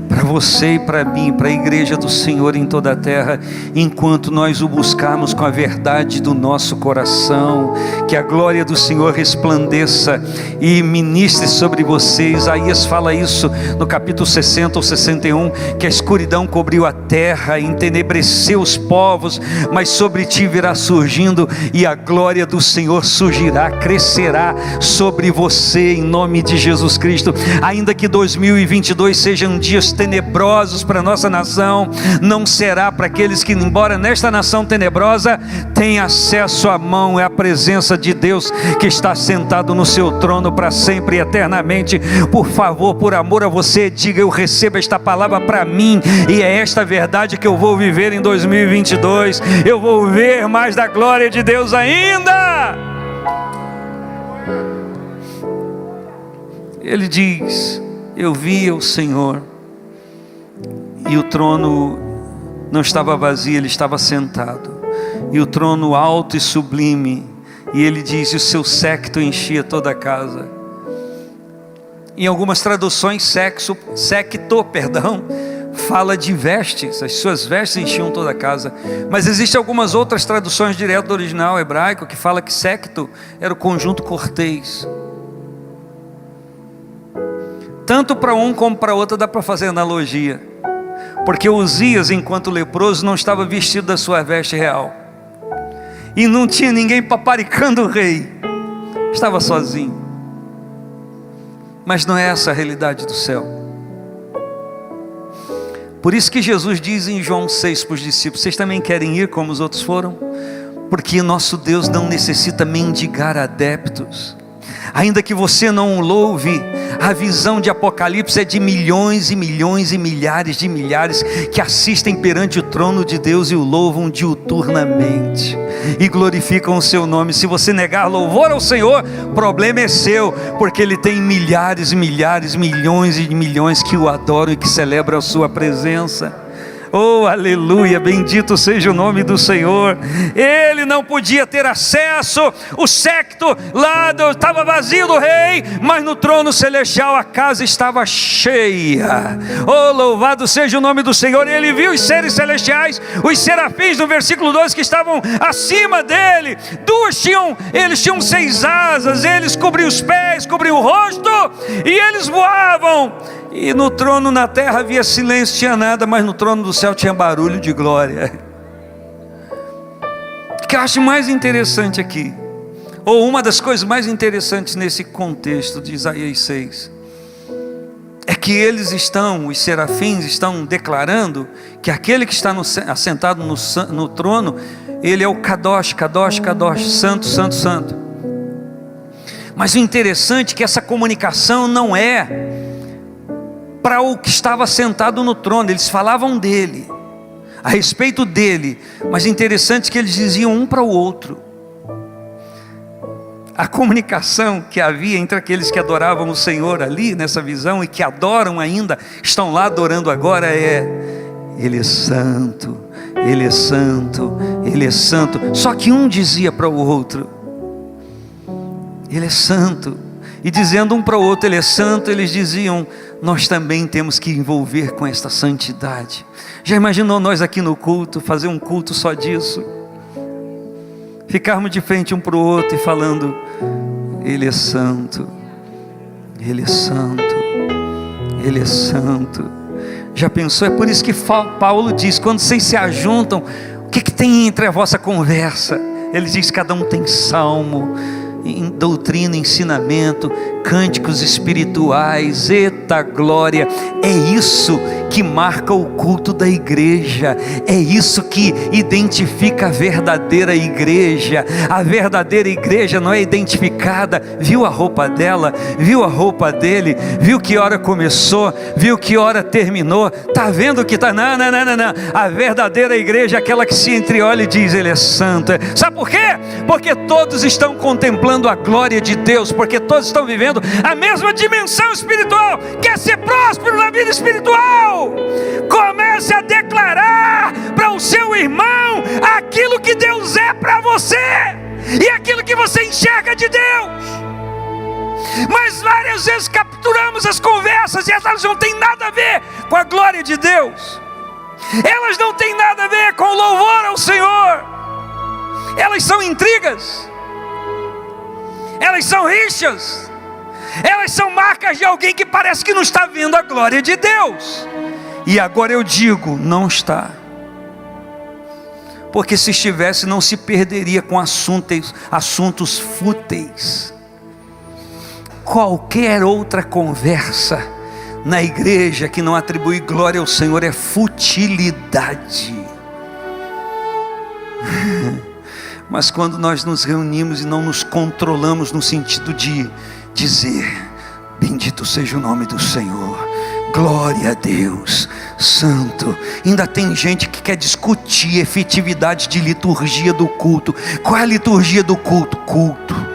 Speaker 1: para você e para mim, para a igreja do Senhor em toda a terra, enquanto nós o buscarmos com a verdade do nosso coração. Que a glória do Senhor resplandeça e ministre sobre você. Isaías fala isso no capítulo 60 ou 61, que a escuridão cobriu a terra, entenebreceu os povos, mas sobre ti virá surgindo, e a glória do Senhor surgirá, crescerá sobre você, em nome de Jesus Cristo. Ainda que 2022 sejam dias tenebrosos para a nossa nação, não será para aqueles que, embora nesta nação tenebrosa, tenha acesso à mão e à presença de Deus, que está sentado no seu trono para sempre e eternamente. Por favor, por amor a você, diga: eu recebo esta palavra para mim, e é esta verdade que eu vou viver em 2022. Eu vou ver mais da glória de Deus ainda. Ele diz: eu via o Senhor, e o trono não estava vazio, ele estava sentado, e o trono alto e sublime, e ele diz: o seu séquito enchia toda a casa. Em algumas traduções, séquito, fala de vestes, as suas vestes enchiam toda a casa. Mas existem algumas outras traduções direto do original hebraico, que fala que séquito era o conjunto cortês. Tanto para um como para outro dá para fazer analogia, porque Uzias, enquanto leproso, não estava vestido da sua veste real, e não tinha ninguém paparicando o rei, estava sozinho. Mas não é essa a realidade do céu. Por isso que Jesus diz em João 6 para os discípulos: vocês também querem ir como os outros foram? Porque nosso Deus não necessita mendigar adeptos. Ainda que você não o louve, a visão de Apocalipse é de milhões e milhões e milhares de milhares que assistem perante o trono de Deus e o louvam diuturnamente e glorificam o seu nome. Se você negar louvor ao Senhor, o problema é seu, porque Ele tem milhares e milhares, milhões e milhões que o adoram e que celebram a sua presença. Oh, aleluia, bendito seja o nome do Senhor. Ele não podia ter acesso, o séquito lá estava vazio do rei, mas no trono celestial a casa estava cheia. Oh, louvado seja o nome do Senhor. E ele viu os seres celestiais, os serafins, no versículo 2, que estavam acima dele. Eles tinham 6 asas, eles cobriam os pés, cobriam o rosto, e eles voavam. E no trono na terra havia silêncio, tinha nada, mas no trono do céu tinha barulho de glória. O que eu acho mais interessante aqui, ou uma das coisas mais interessantes nesse contexto de Isaías 6, é que os serafins estão declarando que aquele que está assentado no trono, ele é o Kadosh, Kadosh, Kadosh, Santo, Santo, Santo. Mas o interessante é que essa comunicação não é para o que estava sentado no trono. Eles falavam dele, a respeito dele, mas interessante que eles diziam um para o outro. A comunicação que havia entre aqueles que adoravam o Senhor ali nessa visão e que adoram ainda, estão lá adorando agora, Ele é santo, Ele é santo, Ele é santo. Só que um dizia para o outro, Ele é santo, e dizendo um para o outro, Ele é santo, eles diziam, nós também temos que envolver com esta santidade. Já imaginou nós aqui no culto, fazer um culto só disso? Ficarmos de frente um para o outro e falando, Ele é santo, Ele é santo, Ele é santo. Já pensou? É por isso que Paulo diz, quando vocês se ajuntam, o que tem entre a vossa conversa? Ele diz, cada um tem salmo, doutrina, ensinamento, cânticos espirituais. Eita glória! É isso que marca o culto da igreja, é isso que identifica a verdadeira igreja. A verdadeira igreja não é identificada, viu a roupa dela, viu a roupa dele, viu que hora começou, viu que hora terminou, está vendo que está, não, a verdadeira igreja é aquela que se entreolha e diz, Ele é santo. Sabe por quê? Porque todos estão contemplando a glória de Deus, porque todos estão vivendo a mesma dimensão espiritual. Quer ser próspero na vida espiritual? Comece a declarar para o seu irmão aquilo que Deus é para você e aquilo que você enxerga de Deus. Mas várias vezes capturamos as conversas e elas não têm nada a ver com a glória de Deus, elas não têm nada a ver com o louvor ao Senhor, elas são intrigas, elas são rixas, elas são marcas de alguém que parece que não está vendo a glória de Deus. E agora eu digo, não está, porque se estivesse não se perderia com assuntos fúteis. Qualquer outra conversa na igreja que não atribui glória ao Senhor é futilidade. Mas quando nós nos reunimos e não nos controlamos no sentido de dizer, bendito seja o nome do Senhor, glória a Deus, santo. Ainda tem gente que quer discutir efetividade de liturgia do culto. Qual é a liturgia do culto? Culto.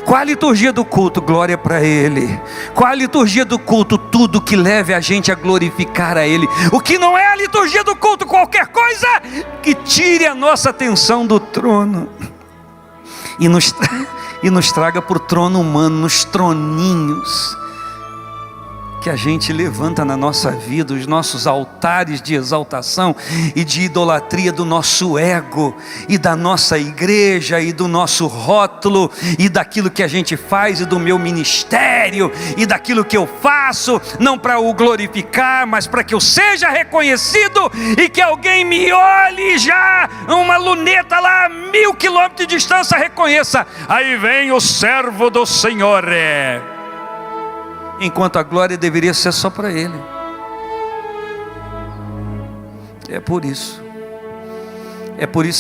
Speaker 1: Qual a liturgia do culto? Glória para Ele. Qual a liturgia do culto? Tudo que leve a gente a glorificar a Ele. O que não é a liturgia do culto? Qualquer coisa que tire a nossa atenção do trono e nos traga para o trono humano, nos troninhos que a gente levanta na nossa vida, os nossos altares de exaltação e de idolatria do nosso ego e da nossa igreja e do nosso rótulo e daquilo que a gente faz e do meu ministério e daquilo que eu faço, não para o glorificar, mas para que eu seja reconhecido e que alguém me olhe já, uma luneta lá a 1000 quilômetros de distância, reconheça, aí vem o servo do Senhor. Enquanto a glória deveria ser só para Ele. É por isso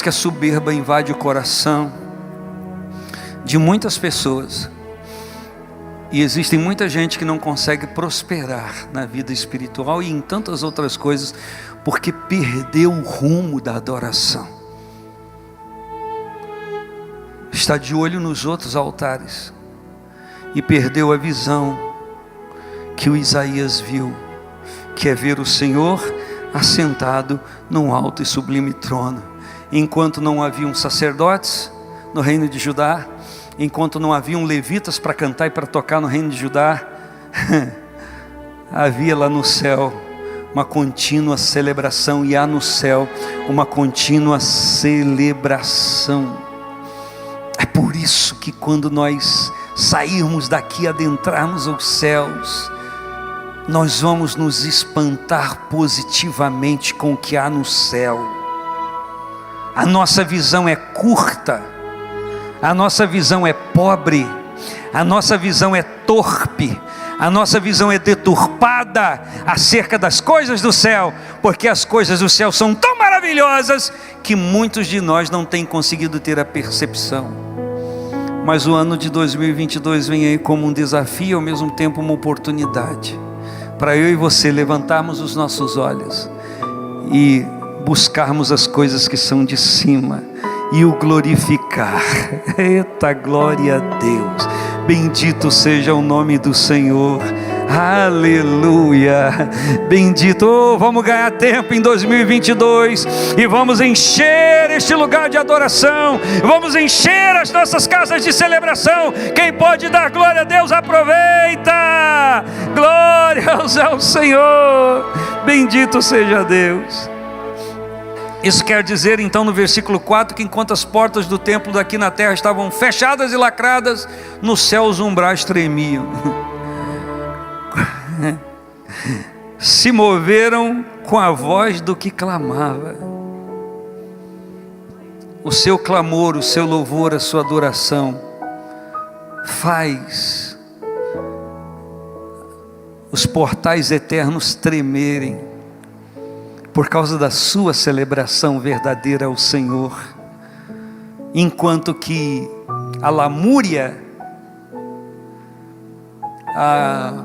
Speaker 1: que a soberba invade o coração de muitas pessoas, e existe muita gente que não consegue prosperar na vida espiritual e em tantas outras coisas, porque perdeu o rumo da adoração, está de olho nos outros altares e perdeu a visão que o Isaías viu, que é ver o Senhor assentado num alto e sublime trono. Enquanto não haviam sacerdotes no reino de Judá, enquanto não haviam levitas para cantar e para tocar no reino de Judá, havia lá no céu uma contínua celebração, e há no céu uma contínua celebração. É por isso que quando nós sairmos daqui, adentrarmos os céus, nós vamos nos espantar positivamente com o que há no céu. A nossa visão é curta, a nossa visão é pobre, a nossa visão é torpe, a nossa visão é deturpada acerca das coisas do céu, porque as coisas do céu são tão maravilhosas que muitos de nós não têm conseguido ter a percepção. Mas o ano de 2022 vem aí como um desafio e ao mesmo tempo uma oportunidade para eu e você levantarmos os nossos olhos e buscarmos as coisas que são de cima e o glorificar. Eita, glória a Deus! Bendito seja o nome do Senhor. Aleluia, bendito. Vamos ganhar tempo em 2022 e vamos encher este lugar de adoração, vamos encher as nossas casas de celebração. Quem pode dar glória a Deus, aproveita. Glórias ao Senhor, bendito seja Deus. Isso quer dizer então no versículo 4 que enquanto as portas do templo daqui na terra estavam fechadas e lacradas, no céu os umbrais tremiam. Se moveram com a voz do que clamava. O seu clamor, o seu louvor, a sua adoração faz os portais eternos tremerem por causa da sua celebração verdadeira ao Senhor. Enquanto que a lamúria,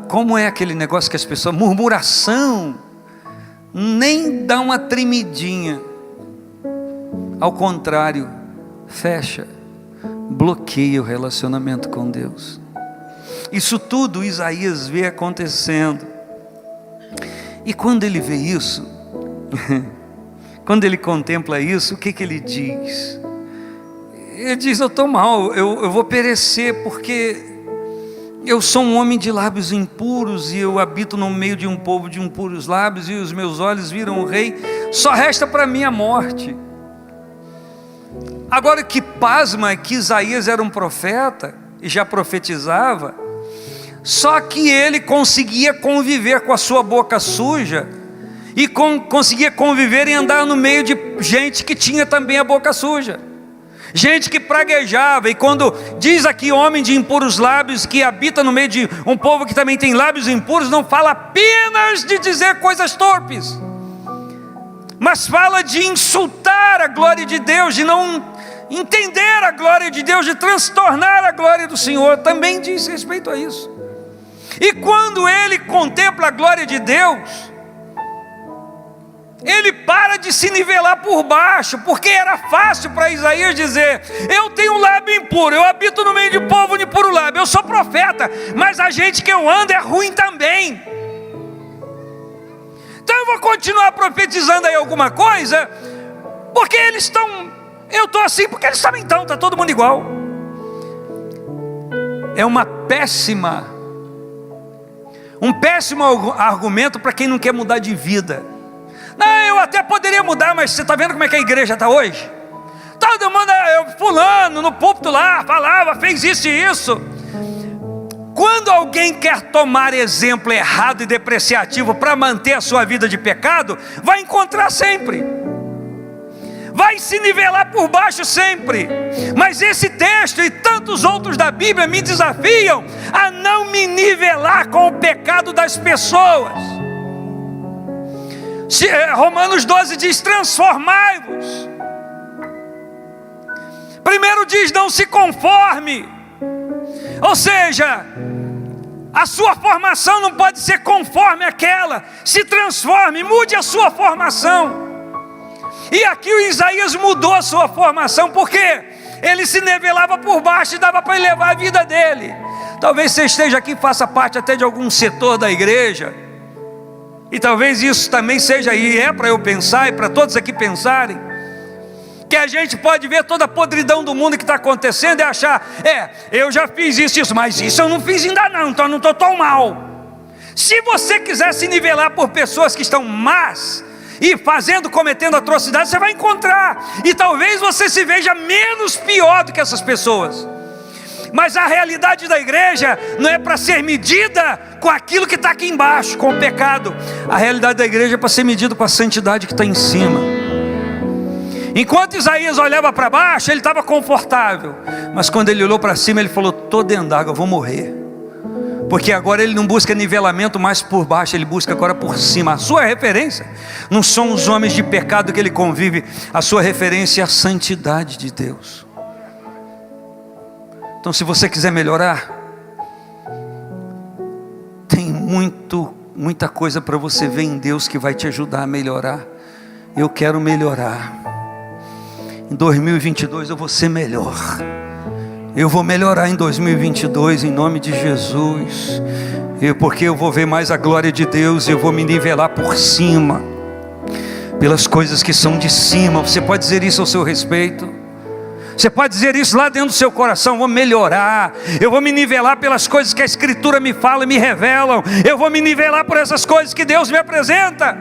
Speaker 1: como é aquele negócio que as pessoas, murmuração, nem dá uma tremidinha, ao contrário, fecha, bloqueia o relacionamento com Deus. Isso tudo Isaías vê acontecendo, e quando ele vê isso, quando ele contempla isso, o que ele diz? Ele diz: eu estou mal, eu vou perecer, porque eu sou um homem de lábios impuros, e eu habito no meio de um povo de impuros lábios, e os meus olhos viram o rei, só resta para mim a morte. Agora, que pasma, que Isaías era um profeta, e já profetizava, só que ele conseguia conviver com a sua boca suja, e conseguia conviver e andar no meio de gente que tinha também a boca suja, gente que praguejava. E quando diz aqui homem de impuros lábios, que habita no meio de um povo que também tem lábios impuros, não fala apenas de dizer coisas torpes, mas fala de insultar a glória de Deus, de não entender a glória de Deus, de transtornar a glória do Senhor. Também diz respeito a isso. E quando ele contempla a glória de Deus, ele para de se nivelar por baixo, porque era fácil para Isaías dizer: eu tenho um lábio impuro, eu habito no meio de povo de puro lábio, eu sou profeta, mas a gente que eu ando é ruim também. Então eu vou continuar profetizando aí alguma coisa, porque eles estão, eu estou assim, porque eles também estão, está todo mundo igual. É um péssimo argumento para quem não quer mudar de vida. Não, eu até poderia mudar, mas você está vendo como é que a igreja está hoje? Todo mundo, fulano no púlpito lá, falava, fez isso e isso. Quando alguém quer tomar exemplo errado e depreciativo para manter a sua vida de pecado, vai encontrar sempre, vai se nivelar por baixo sempre. Mas esse texto e tantos outros da Bíblia me desafiam a não me nivelar com o pecado das pessoas. Romanos 12 diz: transformai-vos. Primeiro diz: não se conforme. Ou seja, a sua formação não pode ser conforme aquela. Se transforme, mude a sua formação. E aqui o Isaías mudou a sua formação, porque ele se nivelava por baixo e dava para ele levar a vida dele. Talvez você esteja aqui e faça parte até de algum setor da igreja, E talvez isso também seja, e é para eu pensar, e para todos aqui pensarem, que a gente pode ver toda a podridão do mundo que está acontecendo e achar, eu já fiz isso, mas isso eu não fiz ainda não, então eu não estou tão mal. Se você quiser se nivelar por pessoas que estão más, e cometendo atrocidades, você vai encontrar, e talvez você se veja menos pior do que essas pessoas. Mas a realidade da igreja não é para ser medida com aquilo que está aqui embaixo, com o pecado. A realidade da igreja é para ser medida com a santidade que está em cima. Enquanto Isaías olhava para baixo, ele estava confortável, mas quando ele olhou para cima, ele falou: estou dentro d'água, eu vou morrer. Porque agora ele não busca nivelamento mais por baixo, ele busca agora por cima. A sua referência não são os homens de pecado que ele convive, a sua referência é a santidade de Deus. Então, se você quiser melhorar, tem muita coisa para você ver em Deus que vai te ajudar a melhorar. Eu quero melhorar. Em 2022 eu vou ser melhor. Eu vou melhorar em 2022 em nome de Jesus. Porque eu vou ver mais a glória de Deus. Eu vou me nivelar por cima, pelas coisas que são de cima. Você pode dizer isso ao seu respeito? Você pode dizer isso lá dentro do seu coração: vou melhorar, eu vou me nivelar pelas coisas que a Escritura me fala e me revelam, eu vou me nivelar por essas coisas que Deus me apresenta.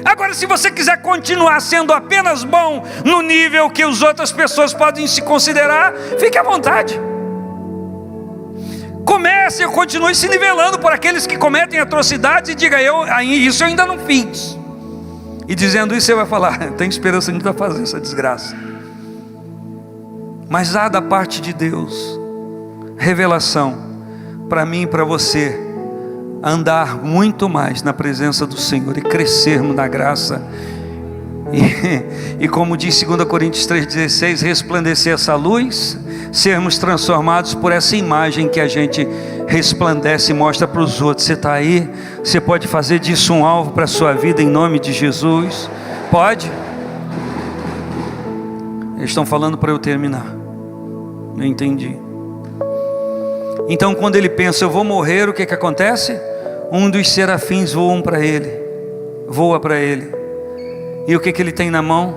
Speaker 1: Agora, se você quiser continuar sendo apenas bom no nível que as outras pessoas podem se considerar, fique à vontade. Comece e continue se nivelando por aqueles que cometem atrocidades e diga: isso eu ainda não fiz. E dizendo isso, você vai falar: tem esperança de ainda fazer essa desgraça. Mas há da parte de Deus revelação para mim e para você andar muito mais na presença do Senhor e crescermos na graça. E como diz 2 Coríntios 3,16, resplandecer essa luz, sermos transformados por essa imagem que a gente resplandece e mostra para os outros. Você está aí? Você pode fazer disso um alvo para a sua vida em nome de Jesus? Pode? Eles estão falando para eu terminar. Eu entendi. Então, quando ele pensa: eu vou morrer, o que acontece? Um dos serafins voa para ele. E o que ele tem na mão?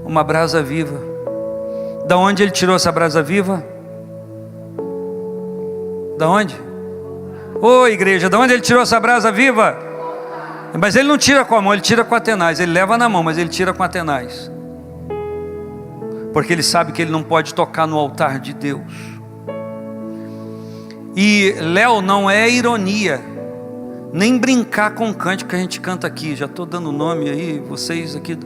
Speaker 1: Uma brasa viva. Da onde ele tirou essa brasa viva? Da onde? Ô igreja, da onde ele tirou essa brasa viva? Mas ele não tira com a mão, ele tira com a tenaz. Ele leva na mão, mas ele tira com a tenaz. Porque ele sabe que ele não pode tocar no altar de Deus. E Léo, não é ironia, nem brincar com o cântico que a gente canta aqui. Já estou dando nome aí, vocês aqui.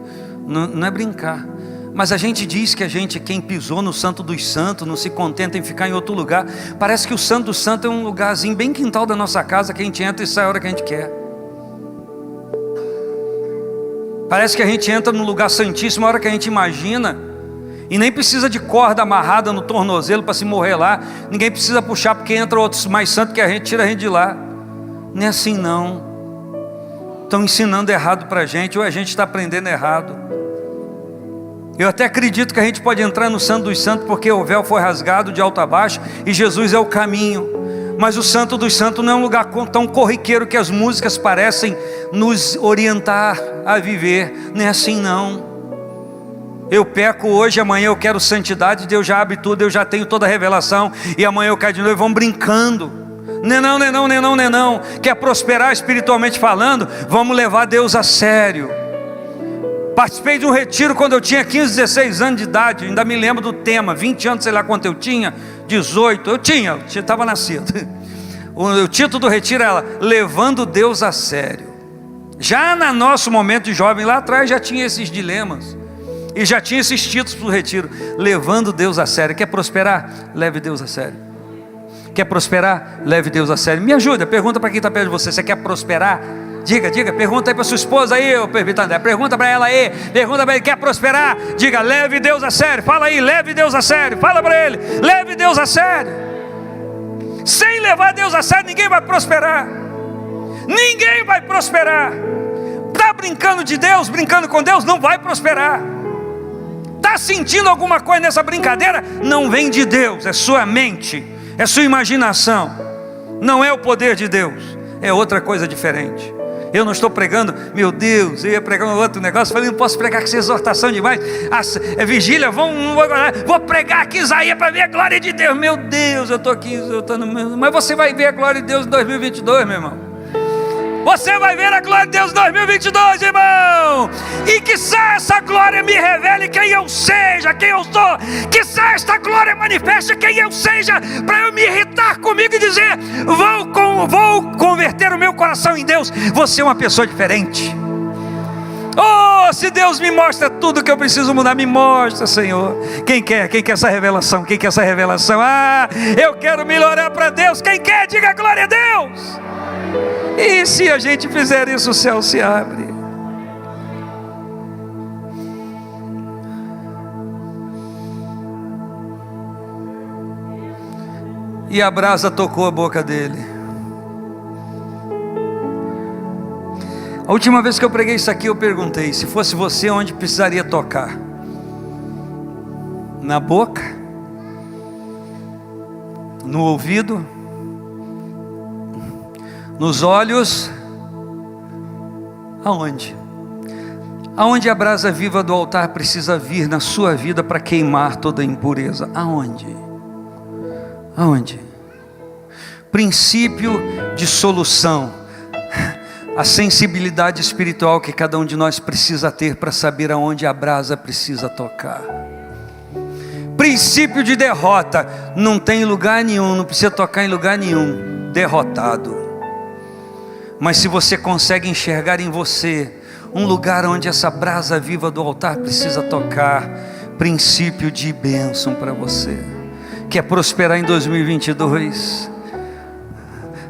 Speaker 1: Não é brincar. Mas a gente diz que quem pisou no Santo dos Santos, não se contenta em ficar em outro lugar. Parece que o Santo dos Santos é um lugarzinho bem quintal da nossa casa, que a gente entra e sai a hora que a gente quer. Parece que a gente entra no lugar santíssimo a hora que a gente imagina, e nem precisa de corda amarrada no tornozelo para se morrer lá. Ninguém precisa puxar, porque entra outros mais santos que a gente, tira a gente de lá. Não é assim não. Estão ensinando errado para a gente, ou a gente está aprendendo errado. Eu até acredito que a gente pode entrar no Santo dos Santos, porque o véu foi rasgado de alto a baixo, e Jesus é o caminho. Mas o Santo dos Santos não é um lugar tão corriqueiro que as músicas parecem nos orientar a viver. Não é assim não. Eu peco hoje, amanhã eu quero santidade, Deus já abre tudo, eu já tenho toda a revelação, e amanhã eu caio de novo e vamos brincando. Não. Quer prosperar espiritualmente falando? Vamos levar Deus a sério. Participei de um retiro quando eu tinha 15, 16 anos de idade. Ainda me lembro do tema, 20 anos, sei lá quanto eu tinha, 18, eu estava nascido. O título do retiro era Levando Deus a Sério. Já no nosso momento de jovem, lá atrás já tinha esses dilemas, e já tinha esses títulos para o retiro. Levando Deus a sério. Quer prosperar? Leve Deus a sério. Quer prosperar? Leve Deus a sério. Me ajuda, pergunta para quem está perto de você: você quer prosperar? Diga, pergunta aí para sua esposa aí, André. Pergunta para ela aí, pergunta para ele: quer prosperar? Diga, leve Deus a sério. Fala aí, leve Deus a sério. Fala para ele, leve Deus a sério. Sem levar Deus a sério, ninguém vai prosperar. Ninguém vai prosperar. Está brincando de Deus, brincando com Deus, não vai prosperar. Está sentindo alguma coisa nessa brincadeira? Não vem de Deus, é sua mente, é sua imaginação. Não é o poder de Deus, é outra coisa diferente. Eu não estou pregando, meu Deus, eu ia pregar um outro negócio, falei, não posso pregar com essa exortação demais, vigília, vou pregar aqui Isaías para ver a glória de Deus. Meu Deus, eu estou aqui exortando, mas você vai ver a glória de Deus em 2022, meu irmão. Você vai ver a glória de Deus em 2022, irmão. E que essa glória me revele quem eu seja, quem eu sou. Que esta glória manifeste quem eu seja, para eu me irritar comigo e dizer, vou converter o meu coração em Deus. Você é uma pessoa diferente. Oh, se Deus me mostra tudo que eu preciso mudar, me mostra, Senhor. Quem quer essa revelação? Quem quer essa revelação? Eu quero melhorar para Deus. Quem quer, diga glória a Deus. E se a gente fizer isso, o céu se abre. E a brasa tocou a boca dele. A última vez que eu preguei isso aqui, eu perguntei, se fosse você, onde precisaria tocar? Na boca? No ouvido? Nos olhos? Aonde? Aonde a brasa viva do altar precisa vir na sua vida para queimar toda a impureza? Aonde? Aonde? Princípio de solução. A sensibilidade espiritual que cada um de nós precisa ter para saber aonde a brasa precisa tocar. Princípio de derrota. Não tem lugar nenhum, não precisa tocar em lugar nenhum. Derrotado. Mas se você consegue enxergar em você um lugar onde essa brasa viva do altar precisa tocar, princípio de bênção para você. Quer prosperar em 2022?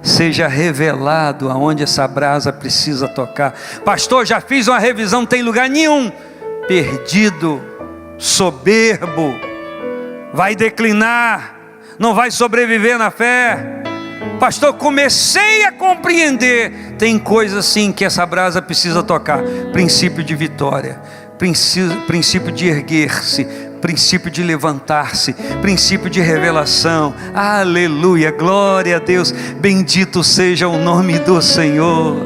Speaker 1: Seja revelado aonde essa brasa precisa tocar. Pastor, já fiz uma revisão, não tem lugar nenhum. Perdido, soberbo, vai declinar, não vai sobreviver na fé. Pastor, comecei a compreender. Tem coisas assim que essa brasa precisa tocar. Princípio de vitória, princípio de erguer-se, princípio de levantar-se, princípio de revelação. Aleluia, glória a Deus. Bendito seja o nome do Senhor.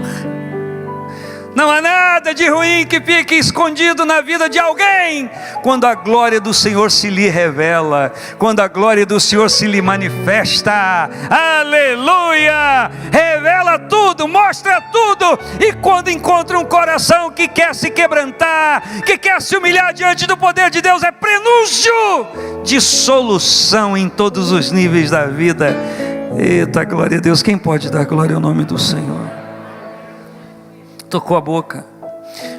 Speaker 1: Não há nada de ruim que fique escondido na vida de alguém, quando a glória do Senhor se lhe revela, quando a glória do Senhor se lhe manifesta. Aleluia! Revela tudo, mostra tudo. E quando encontra um coração que quer se quebrantar, que quer se humilhar diante do poder de Deus, é prenúncio de solução em todos os níveis da vida. Eita, glória a Deus. Quem pode dar glória ao nome do Senhor? Tocou a boca.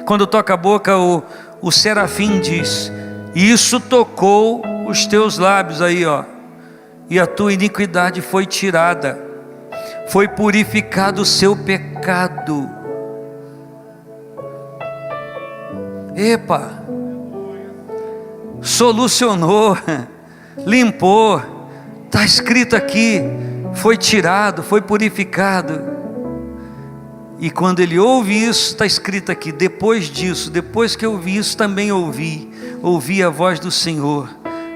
Speaker 1: Quando toca a boca, o serafim diz: isso tocou os teus lábios aí, ó. E a tua iniquidade foi tirada, foi purificado o seu pecado. Epa, solucionou, limpou. Está escrito aqui, foi tirado, foi purificado. E quando ele ouve isso, está escrito aqui, depois disso, depois que eu ouvi isso, também ouvi a voz do Senhor: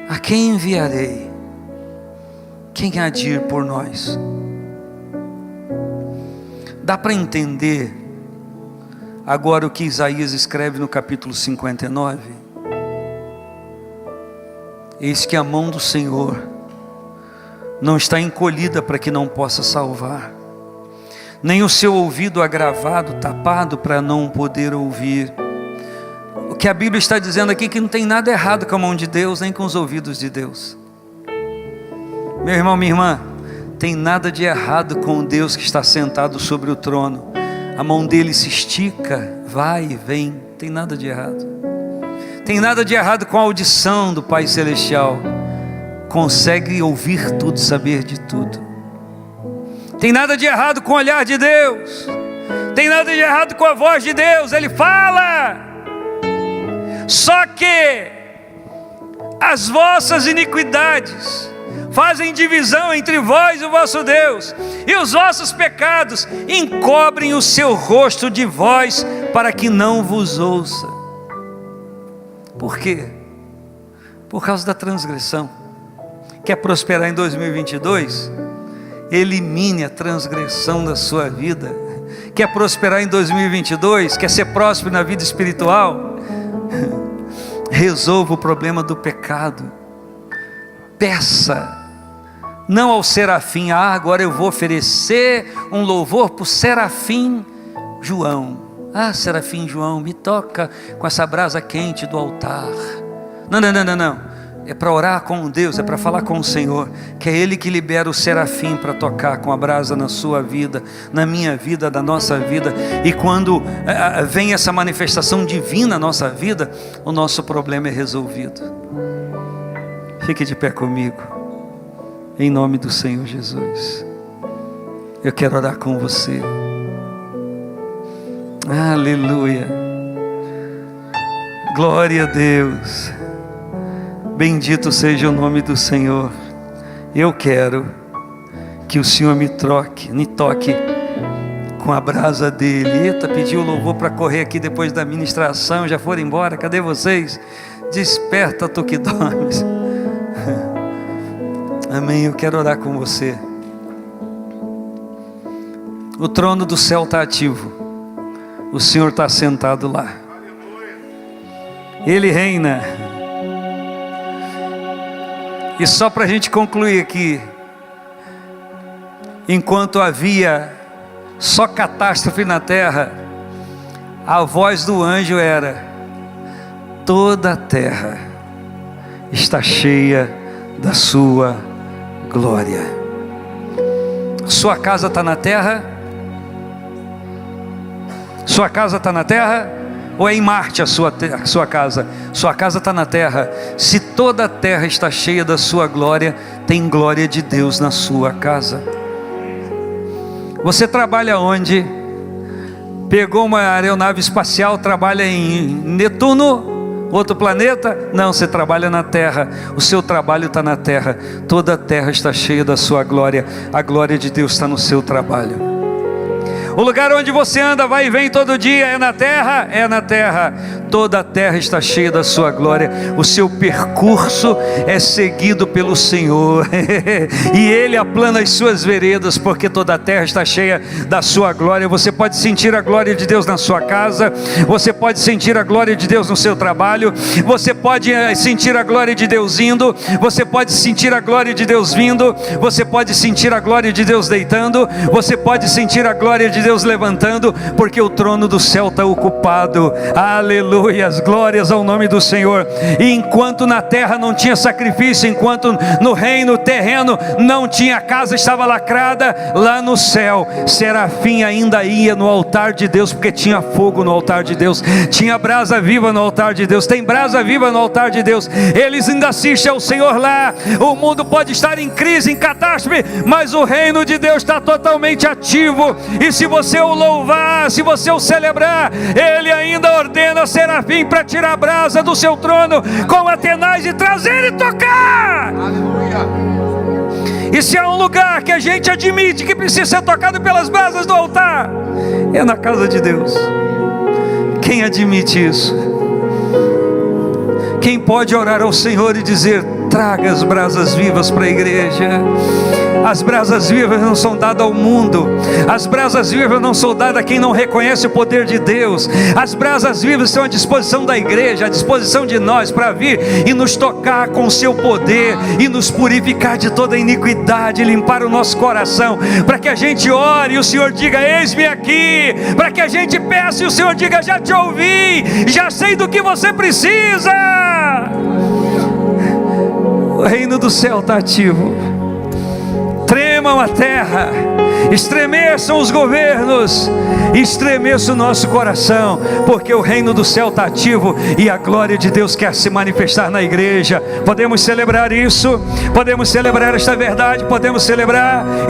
Speaker 1: a quem enviarei? Quem há de ir por nós? Dá para entender agora o que Isaías escreve no capítulo 59? Eis que a mão do Senhor não está encolhida para que não possa salvar, nem o seu ouvido agravado, tapado para não poder ouvir. O que a Bíblia está dizendo aqui é que não tem nada errado com a mão de Deus, nem com os ouvidos de Deus. Meu irmão, minha irmã, tem nada de errado com o Deus que está sentado sobre o trono. A mão dele se estica, vai e vem, tem nada de errado. Tem nada de errado com a audição do Pai Celestial. Consegue ouvir tudo, saber de tudo. Tem nada de errado com o olhar de Deus. Tem nada de errado com a voz de Deus. Ele fala. Só que as vossas iniquidades fazem divisão entre vós e o vosso Deus, e os vossos pecados encobrem o seu rosto de vós, para que não vos ouça. Por quê? Por causa da transgressão. Quer prosperar em 2022? elimine a transgressão da sua vida. Quer prosperar em 2022? Quer ser próspero na vida espiritual? Resolva o problema do pecado. Peça, não ao serafim. Agora eu vou oferecer um louvor para o serafim João. Serafim João, me toca com essa brasa quente do altar. Não. É para orar com Deus, é para falar com o Senhor, que é Ele que libera o serafim para tocar com a brasa na sua vida, na minha vida, na nossa vida. E quando vem essa manifestação divina na nossa vida, o nosso problema é resolvido. Fique de pé comigo, em nome do Senhor Jesus. Eu quero orar com você. Aleluia, glória a Deus. Bendito seja o nome do Senhor. Eu quero que o Senhor me toque com a brasa dele. Eita, pediu o louvor para correr aqui depois da ministração, já foram embora, cadê vocês? Desperta, tu que dormes. Amém, eu quero orar com você. O trono do céu está ativo, o Senhor está sentado lá, Ele reina. E só para a gente concluir aqui, enquanto havia só catástrofe na terra, a voz do anjo era: toda a terra está cheia da sua glória. Sua casa está na terra? Sua casa está na terra? Ou é em Marte a sua casa? Sua casa está na terra. Se toda a terra está cheia da sua glória, tem glória de Deus na sua casa. Você trabalha onde? Pegou uma aeronave espacial, trabalha em Netuno, outro planeta? Não, você trabalha na terra. O seu trabalho está na terra. Toda a terra está cheia da sua glória. A glória de Deus está no seu trabalho. O lugar onde você anda, vai e vem todo dia, é na terra? É na terra. Toda a terra está cheia da sua glória. O seu percurso é seguido pelo Senhor e Ele aplana as suas veredas, porque toda a terra está cheia da sua glória. Você pode sentir a glória de Deus na sua casa, você pode sentir a glória de Deus no seu trabalho, você pode sentir a glória de Deus indo, você pode sentir a glória de Deus vindo, você pode sentir a glória de Deus deitando, você pode sentir a glória de Deus levantando, porque o trono do céu está ocupado. Aleluia, as glórias ao nome do Senhor. E enquanto na terra não tinha sacrifício, enquanto no reino terreno não tinha, a casa estava lacrada, lá no céu serafim ainda ia no altar de Deus, porque tinha fogo no altar de Deus, tinha brasa viva no altar de Deus, tem brasa viva no altar de Deus. Eles ainda assistem ao Senhor lá. O mundo pode estar em crise, em catástrofe, mas o reino de Deus está totalmente ativo. E se você o louvar, se você o celebrar, Ele ainda ordena serafim para tirar a brasa do seu trono com Atenais e trazer e tocar. Aleluia. E se há um lugar que a gente admite que precisa ser tocado pelas brasas do altar, é na casa de Deus. Quem admite isso? Quem pode orar ao Senhor e dizer: traga as brasas vivas para a igreja? As brasas vivas não são dadas ao mundo. As brasas vivas não são dadas a quem não reconhece o poder de Deus. As brasas vivas estão à disposição da igreja, à disposição de nós, para vir e nos tocar com o seu poder e nos purificar de toda iniquidade, limpar o nosso coração, para que a gente ore e o Senhor diga: eis-me aqui. Para que a gente peça e o Senhor diga: já te ouvi, já sei do que você precisa. O reino do céu está ativo. Tremam a terra, estremeçam os governos, estremeça o nosso coração, porque o reino do céu está ativo e a glória de Deus quer se manifestar na igreja. Podemos celebrar isso, podemos celebrar esta verdade, podemos celebrar.